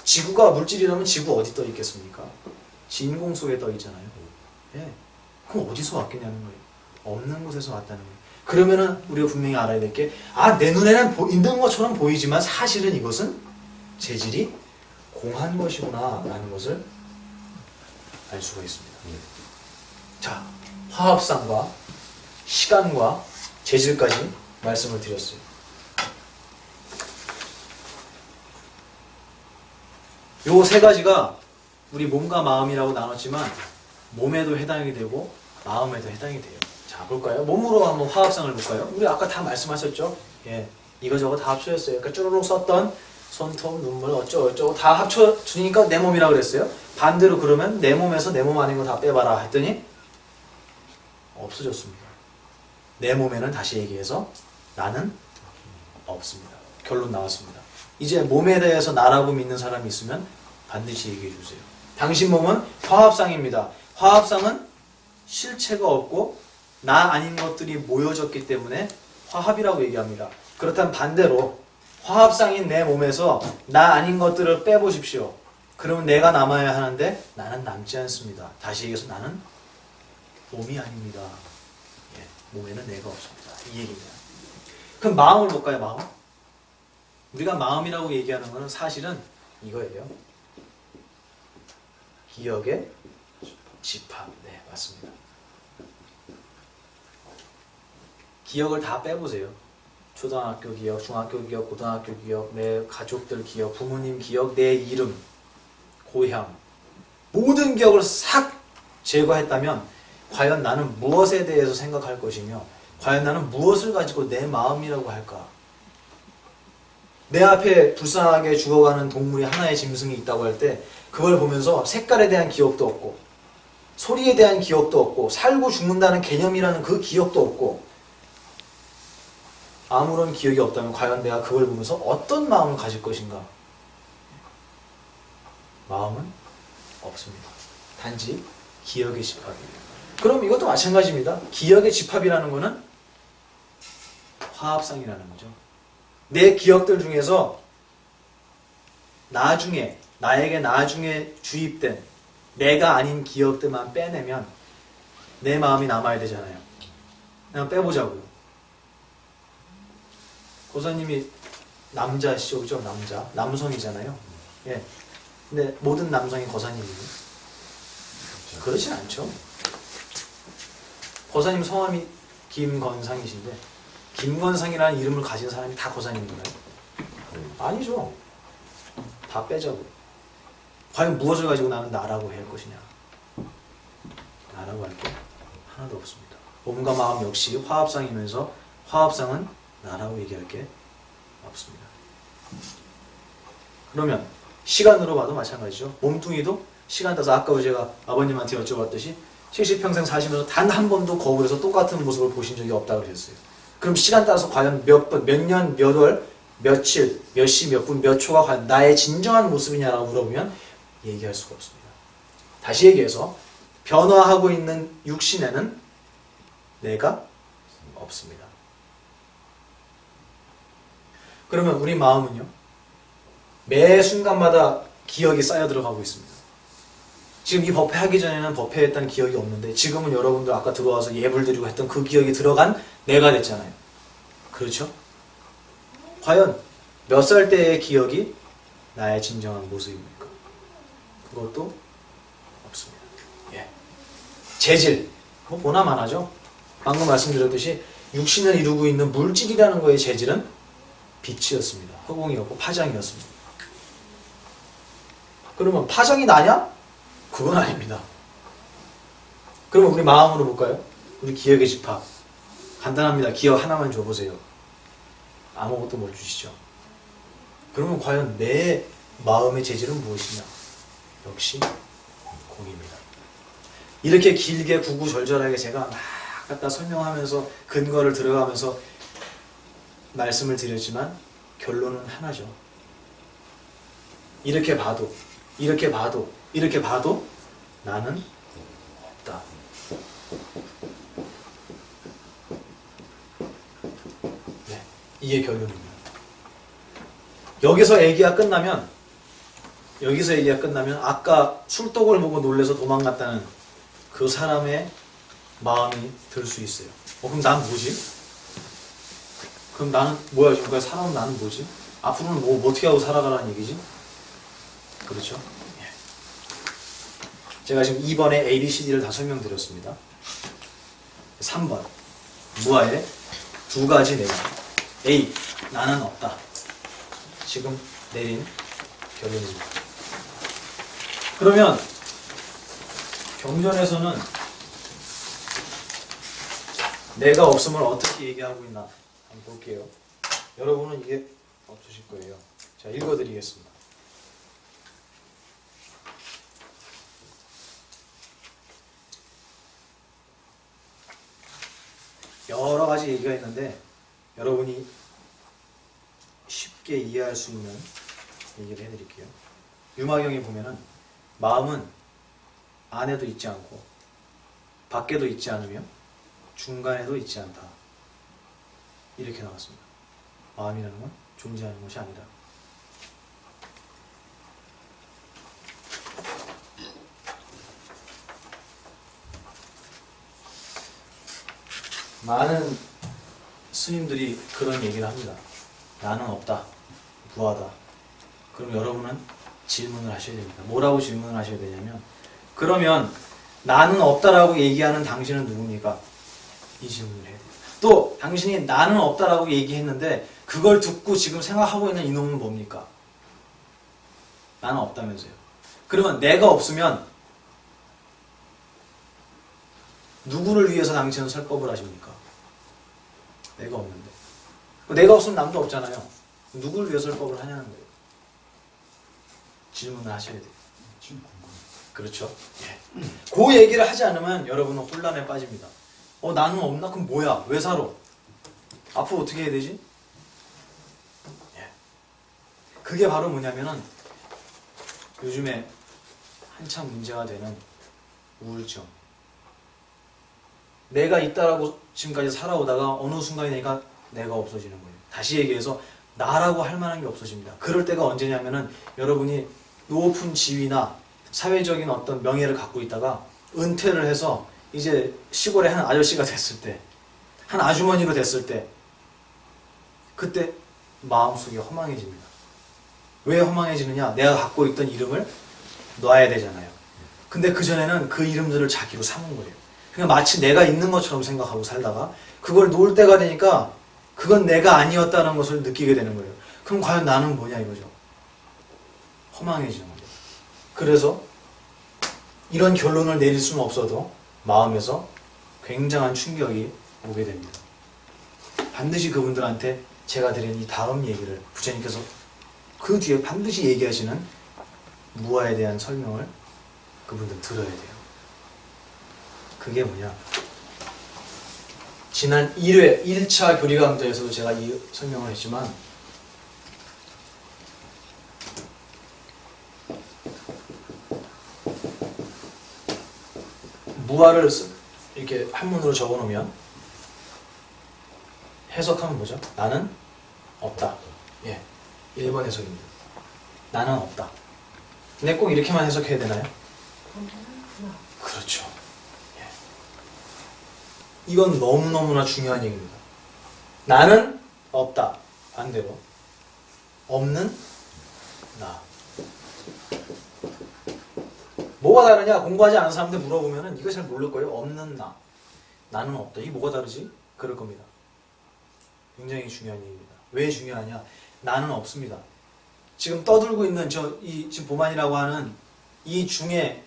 지구가 물질이라면 지구 어디 떠 있겠습니까? 진공 속에 떠 있잖아요. 예. 그럼 어디서 왔겠냐는 거예요. 없는 곳에서 왔다는 거예요. 그러면은 우리가 분명히 알아야 될 게, 내 눈에는 있는 것처럼 보이지만 사실은 이것은 재질이 공한 것이구나 라는 것을 알 수가 있습니다. 자, 화합상과 시간과 재질까지 말씀을 드렸어요. 요 세 가지가 우리 몸과 마음이라고 나눴지만 몸에도 해당이 되고 마음에도 해당이 돼요. 자, 볼까요? 몸으로 한번 화합상을 볼까요? 우리 아까 다 말씀하셨죠? 예, 이거저거 다 합쳐졌어요. 그러니까 쭈루룩 썼던 손톱, 눈물 어쩌고저쩌고 다 합쳐주니까 내 몸이라고 그랬어요. 반대로 그러면 내 몸에서 내 몸 아닌 거 다 빼봐라 했더니 없어졌습니다. 내 몸에는 다시 얘기해서 나는 없습니다. 결론 나왔습니다. 이제 몸에 대해서 나라고 믿는 사람이 있으면 반드시 얘기해 주세요. 당신 몸은 화합상입니다. 화합상은 실체가 없고 나 아닌 것들이 모여졌기 때문에 화합이라고 얘기합니다. 그렇다면 반대로 화합상인 내 몸에서 나 아닌 것들을 빼보십시오. 그러면 내가 남아야 하는데 나는 남지 않습니다. 다시 얘기해서 나는 몸이 아닙니다. 예, 몸에는 내가 없습니다. 이 얘기입니다. 그럼 마음을 볼까요? 마음? 우리가 마음이라고 얘기하는 것은 사실은 이거예요. 기억의 집합. 네, 맞습니다. 기억을 다 빼보세요. 초등학교 기억, 중학교 기억, 고등학교 기억, 내 가족들 기억, 부모님 기억, 내 이름, 고향 모든 기억을 싹 제거했다면 과연 나는 무엇에 대해서 생각할 것이며 과연 나는 무엇을 가지고 내 마음이라고 할까? 내 앞에 불쌍하게 죽어가는 동물이 하나의 짐승이 있다고 할 때 그걸 보면서 색깔에 대한 기억도 없고 소리에 대한 기억도 없고 살고 죽는다는 개념이라는 그 기억도 없고 아무런 기억이 없다면 과연 내가 그걸 보면서 어떤 마음을 가질 것인가? 마음은 없습니다. 단지 기억의 집합이에요. 그럼 이것도 마찬가지입니다. 기억의 집합이라는 것은 화합상이라는 거죠. 내 기억들 중에서 나에게 나중에 주입된 내가 아닌 기억들만 빼내면 내 마음이 남아야 되잖아요. 그냥 빼보자고요. 고사님이 남자시죠, 그죠? 남성이잖아요. 예. 근데 모든 남성이 거사님이에요? 그렇진 않죠. 거사님 성함이 김건상이신데 김건상이라는 이름을 가진 사람이 다 거사님인가요? 아니죠. 다 빼자고. 과연 무엇을 가지고 나는 나라고 해야 할 것이냐? 나라고 할 게 하나도 없습니다. 몸과 마음 역시 화합상이면서 화합상은 나라고 얘기할 게 없습니다. 그러면 시간으로 봐도 마찬가지죠. 몸뚱이도 시간 따서 아까 제가 아버님한테 여쭤봤듯이 70평생 사시면서 단 한 번도 거울에서 똑같은 모습을 보신 적이 없다고 그랬어요. 그럼 시간 따라서 과연 몇 번, 몇 년, 몇 월, 며칠, 몇 시, 몇 분, 몇 초가 과연 나의 진정한 모습이냐라고 물어보면 얘기할 수가 없습니다. 다시 얘기해서 변화하고 있는 육신에는 내가 없습니다. 그러면 우리 마음은요? 매 순간마다 기억이 쌓여 들어가고 있습니다. 지금 이 법회 하기 전에는 법회했던 기억이 없는데 지금은 여러분들 아까 들어와서 예불 드리고 했던 그 기억이 들어간 내가 됐잖아요. 그렇죠? 과연 몇 살 때의 기억이 나의 진정한 모습입니까? 그것도 없습니다. 예. 재질, 뭐 보나마나죠? 방금 말씀드렸듯이 육신을 이루고 있는 물질이라는 거의 재질은 빛이었습니다. 허공이었고 파장이었습니다. 그러면 파장이 나냐? 그건 아닙니다. 그러면 우리 마음으로 볼까요? 우리 기억의 집합. 간단합니다. 기억 하나만 줘보세요. 아무것도 못 주시죠. 그러면 과연 내 마음의 재질은 무엇이냐? 역시 공입니다. 이렇게 길게 구구절절하게 제가 막 갖다 설명하면서 근거를 들어가면서 말씀을 드렸지만 결론은 하나죠. 이렇게 봐도 나는 없다. 네, 이게 결론입니다. 여기서 얘기가 끝나면 아까 술독을 보고 놀래서 도망갔다는 그 사람의 마음이 들 수 있어요. 그럼 난 뭐지? 그럼 나는 뭐야? 지금까지 살아온 나는 뭐지? 앞으로는 뭐 어떻게 하고 살아가라는 얘기지? 그렇죠? 예. 제가 지금 2번에 A, B, C, D를 다 설명드렸습니다. 3번 무아의 두 가지 내용. A. 나는 없다. 지금 내린 결론입니다. 그러면 경전에서는 내가 없음을 어떻게 얘기하고 있나 한번 볼게요. 여러분은 이게 없으실 거예요. 자, 읽어드리겠습니다. 여러 가지 얘기가 있는데 여러분이 쉽게 이해할 수 있는 얘기를 해드릴게요. 유마경에 보면은 마음은 안에도 있지 않고 밖에도 있지 않으며 중간에도 있지 않다. 이렇게 나왔습니다. 마음이라는 건 존재하는 것이 아니다. 많은 스님들이 그런 얘기를 합니다. 나는 없다. 무하다. 그럼 여러분은 질문을 하셔야 됩니다. 뭐라고 질문을 하셔야 되냐면 그러면 나는 없다라고 얘기하는 당신은 누굽니까? 이 질문을 해야 돼요. 또 당신이 나는 없다라고 얘기했는데 그걸 듣고 지금 생각하고 있는 이놈은 뭡니까? 나는 없다면서요. 그러면 내가 없으면 누구를 위해서 당신은 설법을 하십니까? 내가 없는데. 내가 없으면 남도 없잖아요. 누구를 위해서 설법을 하냐는 거예요. 질문을 하셔야 돼요. 지금 궁금해. 그렇죠? 예. 그 얘기를 하지 않으면 여러분은 혼란에 빠집니다. 나는 없나? 그럼 뭐야? 왜 살아? 앞으로 어떻게 해야 되지? 예. 그게 바로 뭐냐면은 요즘에 한참 문제가 되는 우울증. 내가 있다라고 지금까지 살아오다가 어느 순간에 내가 없어지는 거예요. 다시 얘기해서 나라고 할 만한 게 없어집니다. 그럴 때가 언제냐면은 여러분이 높은 지위나 사회적인 어떤 명예를 갖고 있다가 은퇴를 해서 이제 시골의 한 아저씨가 됐을 때, 한 아주머니로 됐을 때, 그때 마음속이 허망해집니다. 왜 허망해지느냐? 내가 갖고 있던 이름을 놔야 되잖아요. 근데 그전에는 그 이름들을 자기로 삼은 거예요. 그냥 마치 내가 있는 것처럼 생각하고 살다가 그걸 놓을 때가 되니까 그건 내가 아니었다는 것을 느끼게 되는 거예요. 그럼 과연 나는 뭐냐 이거죠. 허망해지는 거죠. 그래서 이런 결론을 내릴 수는 없어도 마음에서 굉장한 충격이 오게 됩니다. 반드시 그분들한테 제가 드린 이 다음 얘기를 부처님께서 그 뒤에 반드시 얘기하시는 무아에 대한 설명을 그분들 들어야 돼요. 그게 뭐냐? 지난 1회 1차 교리 강좌에서도 제가 이 설명을 했지만 무아를 이렇게 한문으로 적어놓으면 해석하면 뭐죠? 나는 없다. 예, 1번 해석입니다. 나는 없다. 근데 꼭 이렇게만 해석해야 되나요? 그렇죠. 예. 이건 너무너무나 중요한 얘기입니다. 나는 없다. 반대로 없는 나. 뭐가 다르냐? 공부하지 않은 사람들 물어보면은 이거 잘 모를 거예요. 없는 나. 나는 없다. 이게 뭐가 다르지? 그럴 겁니다. 굉장히 중요한 얘기입니다. 왜 중요하냐? 나는 없습니다. 지금 떠들고 있는 지금 보만이라고 하는 이 중에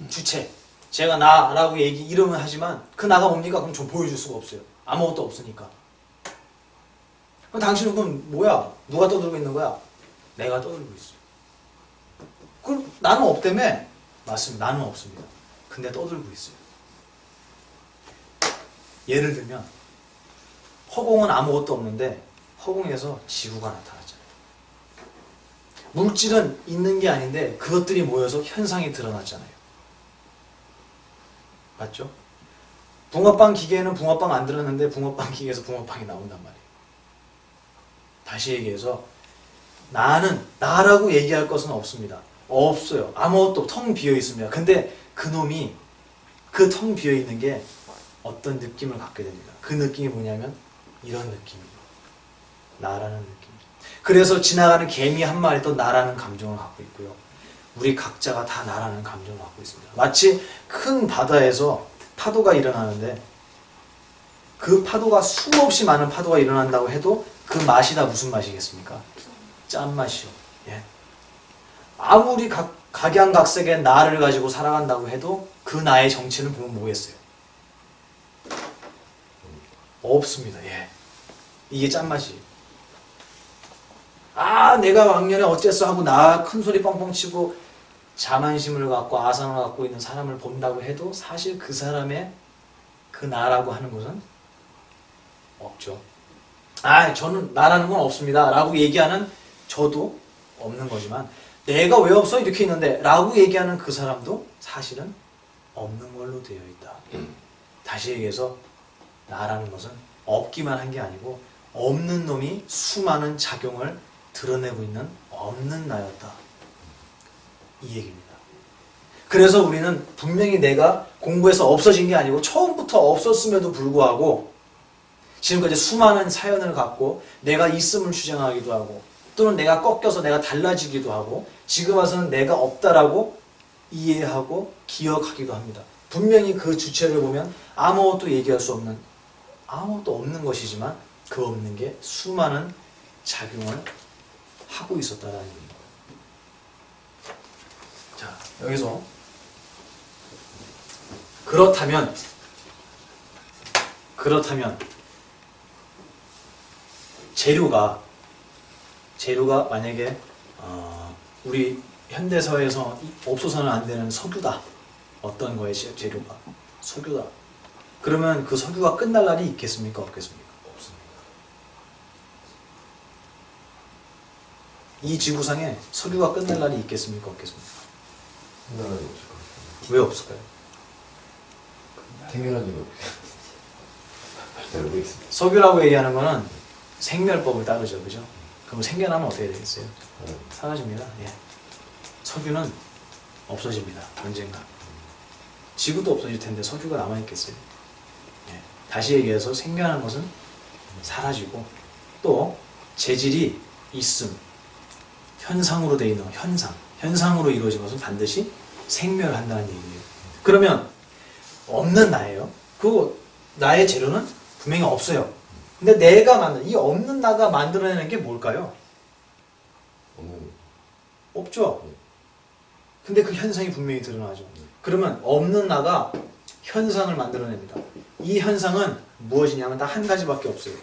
주체, 제가 나라고 이름은 하지만 그 나가 뭡니까? 그럼 좀 보여줄 수가 없어요. 아무것도 없으니까. 그럼 당신은 그럼 뭐야? 누가 떠들고 있는 거야? 내가 떠들고 있어요. 그럼 나는 없다며? 맞습니다. 나는 없습니다. 근데 떠들고 있어요. 예를 들면 허공은 아무것도 없는데 허공에서 지구가 나타났잖아요. 물질은 있는 게 아닌데 그것들이 모여서 현상이 드러났잖아요. 맞죠? 붕어빵 기계에는 붕어빵 안 들었는데 붕어빵 기계에서 붕어빵이 나온단 말이에요. 다시 얘기해서 나는 나라고 얘기할 것은 없습니다. 없어요. 아무것도 텅 비어 있습니다. 근데 그놈이 그 텅 비어 있는 게 어떤 느낌을 갖게 됩니다. 그 느낌이 뭐냐면 이런 느낌이에요. 나라는 느낌. 그래서 지나가는 개미 한 마리도 나라는 감정을 갖고 있고요. 우리 각자가 다 나라는 감정을 갖고 있습니다. 마치 큰 바다에서 파도가 일어나는데 그 파도가 수없이 많은 파도가 일어난다고 해도 그 맛이 다 무슨 맛이겠습니까? 짠맛이요. 예. 아무리 각양각색의 나를 가지고 살아간다고 해도 그 나의 정체는 보면 뭐겠어요? 없습니다. 예. 이게 짠맛이에요. 아, 내가 왕년에 어쨌어 하고 나 큰소리 뻥뻥 치고 자만심을 갖고 아상을 갖고 있는 사람을 본다고 해도 사실 그 사람의 그 나라고 하는 것은 없죠. 아, 저는 나라는 건 없습니다 라고 얘기하는 저도 없는 거지만 내가 왜 없어? 이렇게 있는데 라고 얘기하는 그 사람도 사실은 없는 걸로 되어 있다. 다시 얘기해서 나라는 것은 없기만 한 게 아니고 없는 놈이 수많은 작용을 드러내고 있는 없는 나였다. 이 얘기입니다. 그래서 우리는 분명히 내가 공부해서 없어진 게 아니고 처음부터 없었음에도 불구하고 지금까지 수많은 사연을 갖고 내가 있음을 주장하기도 하고 또는 내가 꺾여서 내가 달라지기도 하고 지금 와서는 내가 없다라고 이해하고 기억하기도 합니다. 분명히 그 주체를 보면 아무것도 얘기할 수 없는 아무것도 없는 것이지만 그 없는 게 수많은 작용을 하고 있었다라는 얘기입니다. 자, 여기서 그렇다면 재료가 만약에 우리 현대사회에서 없어서는 안 되는 석유다. 어떤 거에 재료가 석유다. 그러면 그 석유가 끝날 날이 있겠습니까? 없겠습니까? 없습니다. 이 지구상에 석유가 끝날 날이 있겠습니까? 없겠습니까? 생각하지 없을 것 같아요. 왜 없을까요? 생겨난 적이 잘 모르겠습니다. 석유라고 얘기하는 거는 생멸법을 따르죠. 그죠? 그럼 생겨나면 어떻게 되겠어요? 사라집니다. 예. 석유는 없어집니다. 언젠가. 지구도 없어질 텐데 석유가 남아있겠어요? 예. 다시 얘기해서 생겨나는 것은 사라지고 또 재질이 있음, 현상으로 되어 있는 현상으로 이루어진 것은 반드시 생멸한다는 얘기예요. 그러면 없는 나예요. 그 나의 재료는 분명히 없어요. 근데 내가 만든 이 없는 나가 만들어내는 게 뭘까요? 없죠. 근데 그 현상이 분명히 드러나죠. 그러면 없는 나가 현상을 만들어냅니다. 이 현상은 무엇이냐면 딱 한 가지밖에 없어요.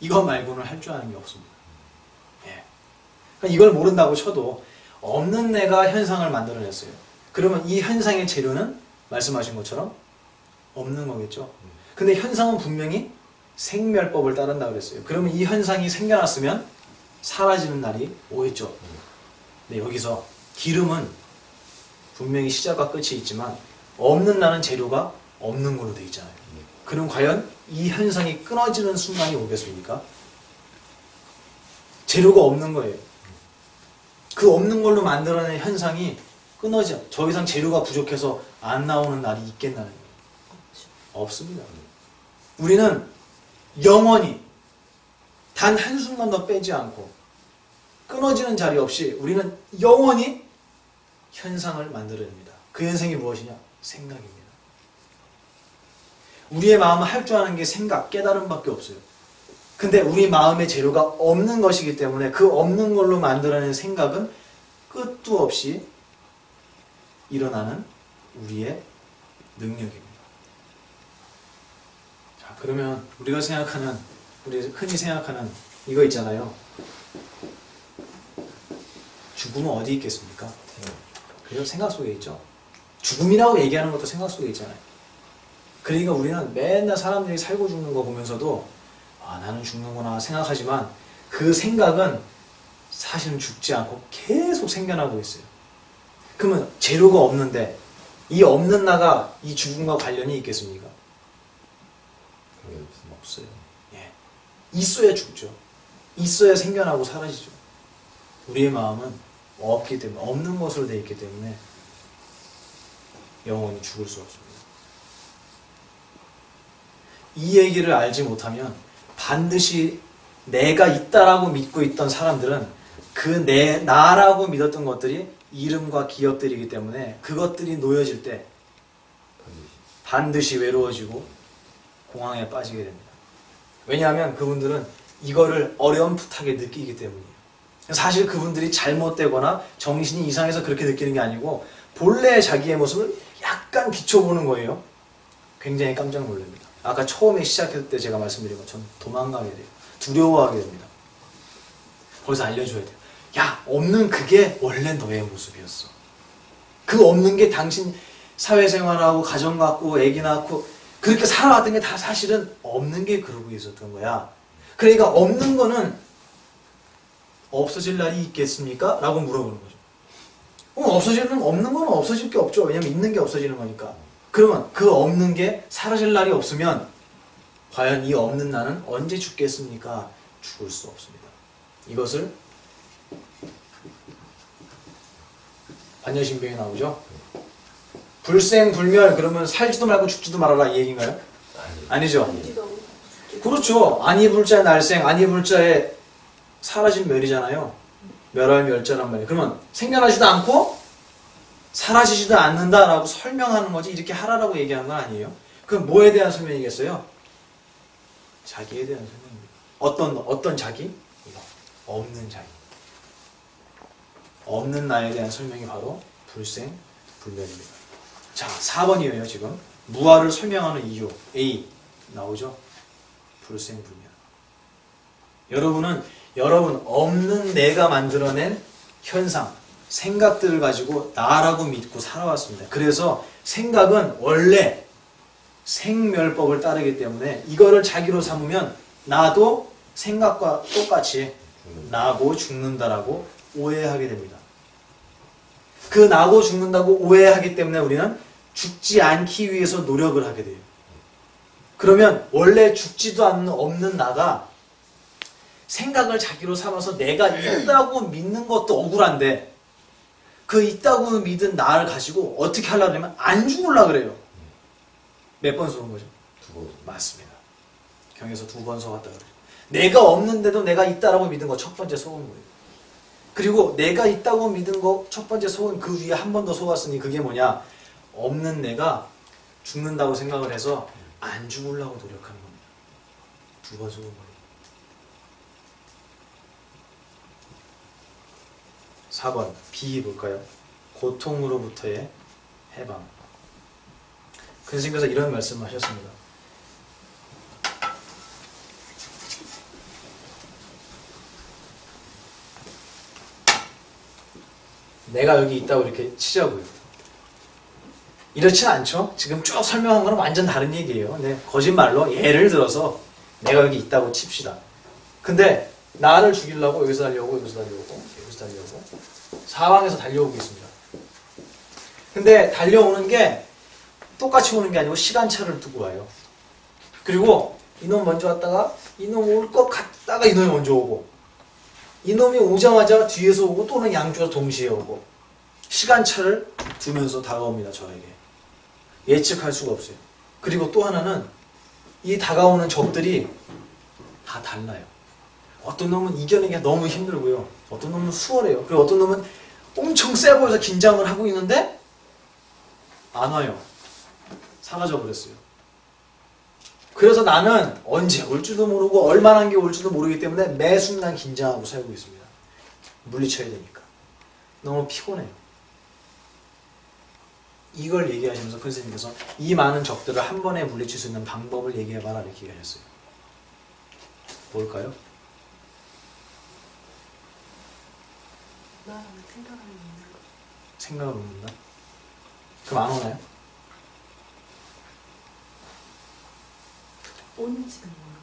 이거 말고는 할 줄 아는 게 없습니다. 예. 그러니까 이걸 모른다고 쳐도 없는 내가 현상을 만들어냈어요. 그러면 이 현상의 재료는 말씀하신 것처럼 없는 거겠죠. 근데 현상은 분명히 생멸법을 따른다고 그랬어요. 그러면 이 현상이 생겨났으면 사라지는 날이 오겠죠. 근데 여기서 기름은 분명히 시작과 끝이 있지만 없는 나는 재료가 없는 걸로 돼 있잖아요. 그럼 과연 이 현상이 끊어지는 순간이 오겠습니까? 재료가 없는 거예요. 그 없는 걸로 만들어낸 현상이 끊어져. 더 이상 재료가 부족해서 안 나오는 날이 있겠나는 거예요. 없습니다. 우리는 영원히 단 한순간도 빼지 않고 끊어지는 자리 없이 우리는 영원히 현상을 만들어냅니다. 그 현상이 무엇이냐? 생각입니다. 우리의 마음은 할 줄 아는 게 생각, 깨달음밖에 없어요. 근데 우리 마음의 재료가 없는 것이기 때문에 그 없는 걸로 만들어낸 생각은 끝도 없이 일어나는 우리의 능력입니다. 자, 그러면 우리 흔히 생각하는 이거 있잖아요. 죽음은 어디 있겠습니까? 그죠? 생각 속에 있죠. 죽음이라고 얘기하는 것도 생각 속에 있잖아요. 그러니까 우리는 맨날 사람들이 살고 죽는 거 보면서도 아, 나는 죽는구나 생각하지만 그 생각은 사실은 죽지 않고 계속 생겨나고 있어요. 그러면 재료가 없는데 이 없는 나가 이 죽음과 관련이 있겠습니까? 없어요. 예. 있어야 죽죠. 있어야 생겨나고 사라지죠. 우리의 마음은 없기 때문에 없는 것으로 되어 있기 때문에 영원히 죽을 수 없습니다. 이 얘기를 알지 못하면 반드시 내가 있다라고 믿고 있던 사람들은 나라고 믿었던 것들이 이름과 기업들이기 때문에 그것들이 놓여질 때 반드시 외로워지고 공황에 빠지게 됩니다. 왜냐하면 그분들은 이거를 어렴풋하게 느끼기 때문이에요. 사실 그분들이 잘못되거나 정신이 이상해서 그렇게 느끼는 게 아니고 본래 자기의 모습을 약간 비춰보는 거예요. 굉장히 깜짝 놀랍니다. 아까 처음에 시작했을 때 제가 말씀드린 것처럼 도망가게 돼요. 두려워하게 됩니다. 거기서 알려줘야 돼요. 야, 없는 그게 원래 너의 모습이었어. 그 없는 게 당신 사회생활하고 가정 갖고 애기 낳고 그렇게 살아왔던 게 다 사실은 없는 게 그러고 있었던 거야. 그러니까 없는 거는 없어질 날이 있겠습니까? 라고 물어보는 거죠. 없는 건 없어질 게 없죠. 왜냐면 있는 게 없어지는 거니까. 그러면 그 없는 게 사라질 날이 없으면 과연 이 없는 나는 언제 죽겠습니까? 죽을 수 없습니다. 이것을 반야신경에 나오죠. 불생불멸 그러면 살지도 말고 죽지도 말아라 이 얘기인가요? 아니죠. 그렇죠. 아니불자 날생 아니불자에 사라진 멸이잖아요. 멸할 멸자란 말이에요. 그러면 생겨나지도 않고 사라지지도 않는다라고 설명하는 거지 이렇게 하라라고 얘기하는 건 아니에요. 그럼 뭐에 대한 설명이겠어요? 자기에 대한 설명입니다. 어떤 자기? 이거. 없는 자기. 없는 나에 대한 설명이 바로 불생, 불멸입니다. 자, 4번이에요 지금. 무아를 설명하는 이유 A 나오죠? 불생, 불멸. 여러분 없는 내가 만들어낸 현상, 생각들을 가지고 나라고 믿고 살아왔습니다. 그래서 생각은 원래 생멸법을 따르기 때문에 이거를 자기로 삼으면 나도 생각과 똑같이 나고 죽는다라고 오해하게 됩니다. 그 나고 죽는다고 오해하기 때문에 우리는 죽지 않기 위해서 노력을 하게 돼요. 그러면 원래 죽지도 않는 없는 나가 생각을 자기로 삼아서 내가 있다고 믿는 것도 억울한데 그 있다고 믿은 나를 가지고 어떻게 하려고 하냐면 안 죽으려고 그래요. 몇 번 속은 거죠? 2번. 맞습니다. 경에서 2번 속았다 그래요. 내가 없는데도 내가 있다라고 믿은 거 첫 번째 속은 거예요. 그리고 내가 있다고 믿은 거 첫 번째 속은 그 위에 한 번 더 속았으니 그게 뭐냐? 없는 내가 죽는다고 생각을 해서 안 죽으려고 노력하는 겁니다. 2번 속은 거예요. 4번 B 볼까요? 고통으로부터의 해방. 근스님께서 이런 말씀을 하셨습니다. 내가 여기 있다고 이렇게 치자고요. 이렇진 않죠? 지금 쭉 설명한 거는 완전 다른 얘기예요. 근데 거짓말로 예를 들어서 내가 여기 있다고 칩시다. 근데 나를 죽이려고 여기서 달려오고 여기서 달려오고 여기서 달려오고 사방에서 달려오고 있습니다. 근데 달려오는 게 똑같이 오는 게 아니고 시간차를 두고 와요. 그리고 이놈 먼저 왔다가 이놈 올 것 같다가 이놈이 먼저 오고 이놈이 오자마자 뒤에서 오고 또는 양쪽에서 동시에 오고 시간차를 두면서 다가옵니다. 저에게. 예측할 수가 없어요. 그리고 또 하나는 이 다가오는 적들이 다 달라요. 어떤 놈은 이겨내기가 너무 힘들고요. 어떤 놈은 수월해요. 그리고 어떤 놈은 엄청 세 보여서 긴장을 하고 있는데 안 와요. 사라져 버렸어요. 그래서 나는 언제 올지도 모르고 얼마나 게 올지도 모르기 때문에 매 순간 긴장하고 살고 있습니다. 물리쳐야 되니까. 너무 피곤해요. 이걸 얘기하시면서 큰 스님께서 이 많은 적들을 한 번에 물리칠 수 있는 방법을 얘기해봐라 이렇게 얘기하셨어요. 뭘까요? 생각을 놓는다? 그럼 안 오나요? 오는지는 몰라.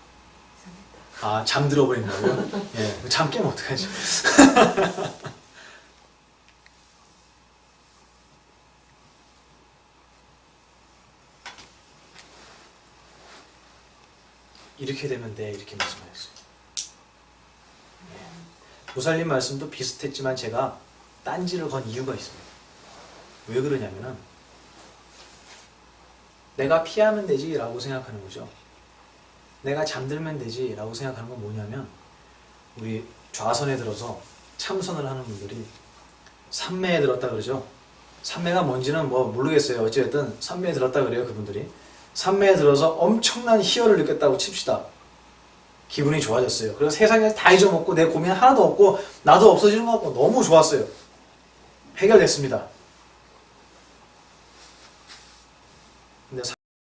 이상했다. 아, 잠들어 버린다고요? 예, 잠 깨면 어떡하지? 이렇게 되면 돼, 이렇게 말씀하셨어요. 예. 보살님 말씀도 비슷했지만 제가 딴지를 건 이유가 있습니다. 왜 그러냐면은 내가 피하면 되지 라고 생각하는 거죠. 내가 잠들면 되지 라고 생각하는 건 뭐냐면 우리 좌선에 들어서 참선을 하는 분들이 삼매에 들었다 그러죠. 삼매가 뭔지는 뭐 모르겠어요. 어쨌든 삼매에 들었다 그래요. 그분들이 삼매에 들어서 엄청난 희열을 느꼈다고 칩시다. 기분이 좋아졌어요. 그래서 세상에 다 잊어먹고 내 고민 하나도 없고 나도 없어지는 것 같고 너무 좋았어요. 해결됐습니다.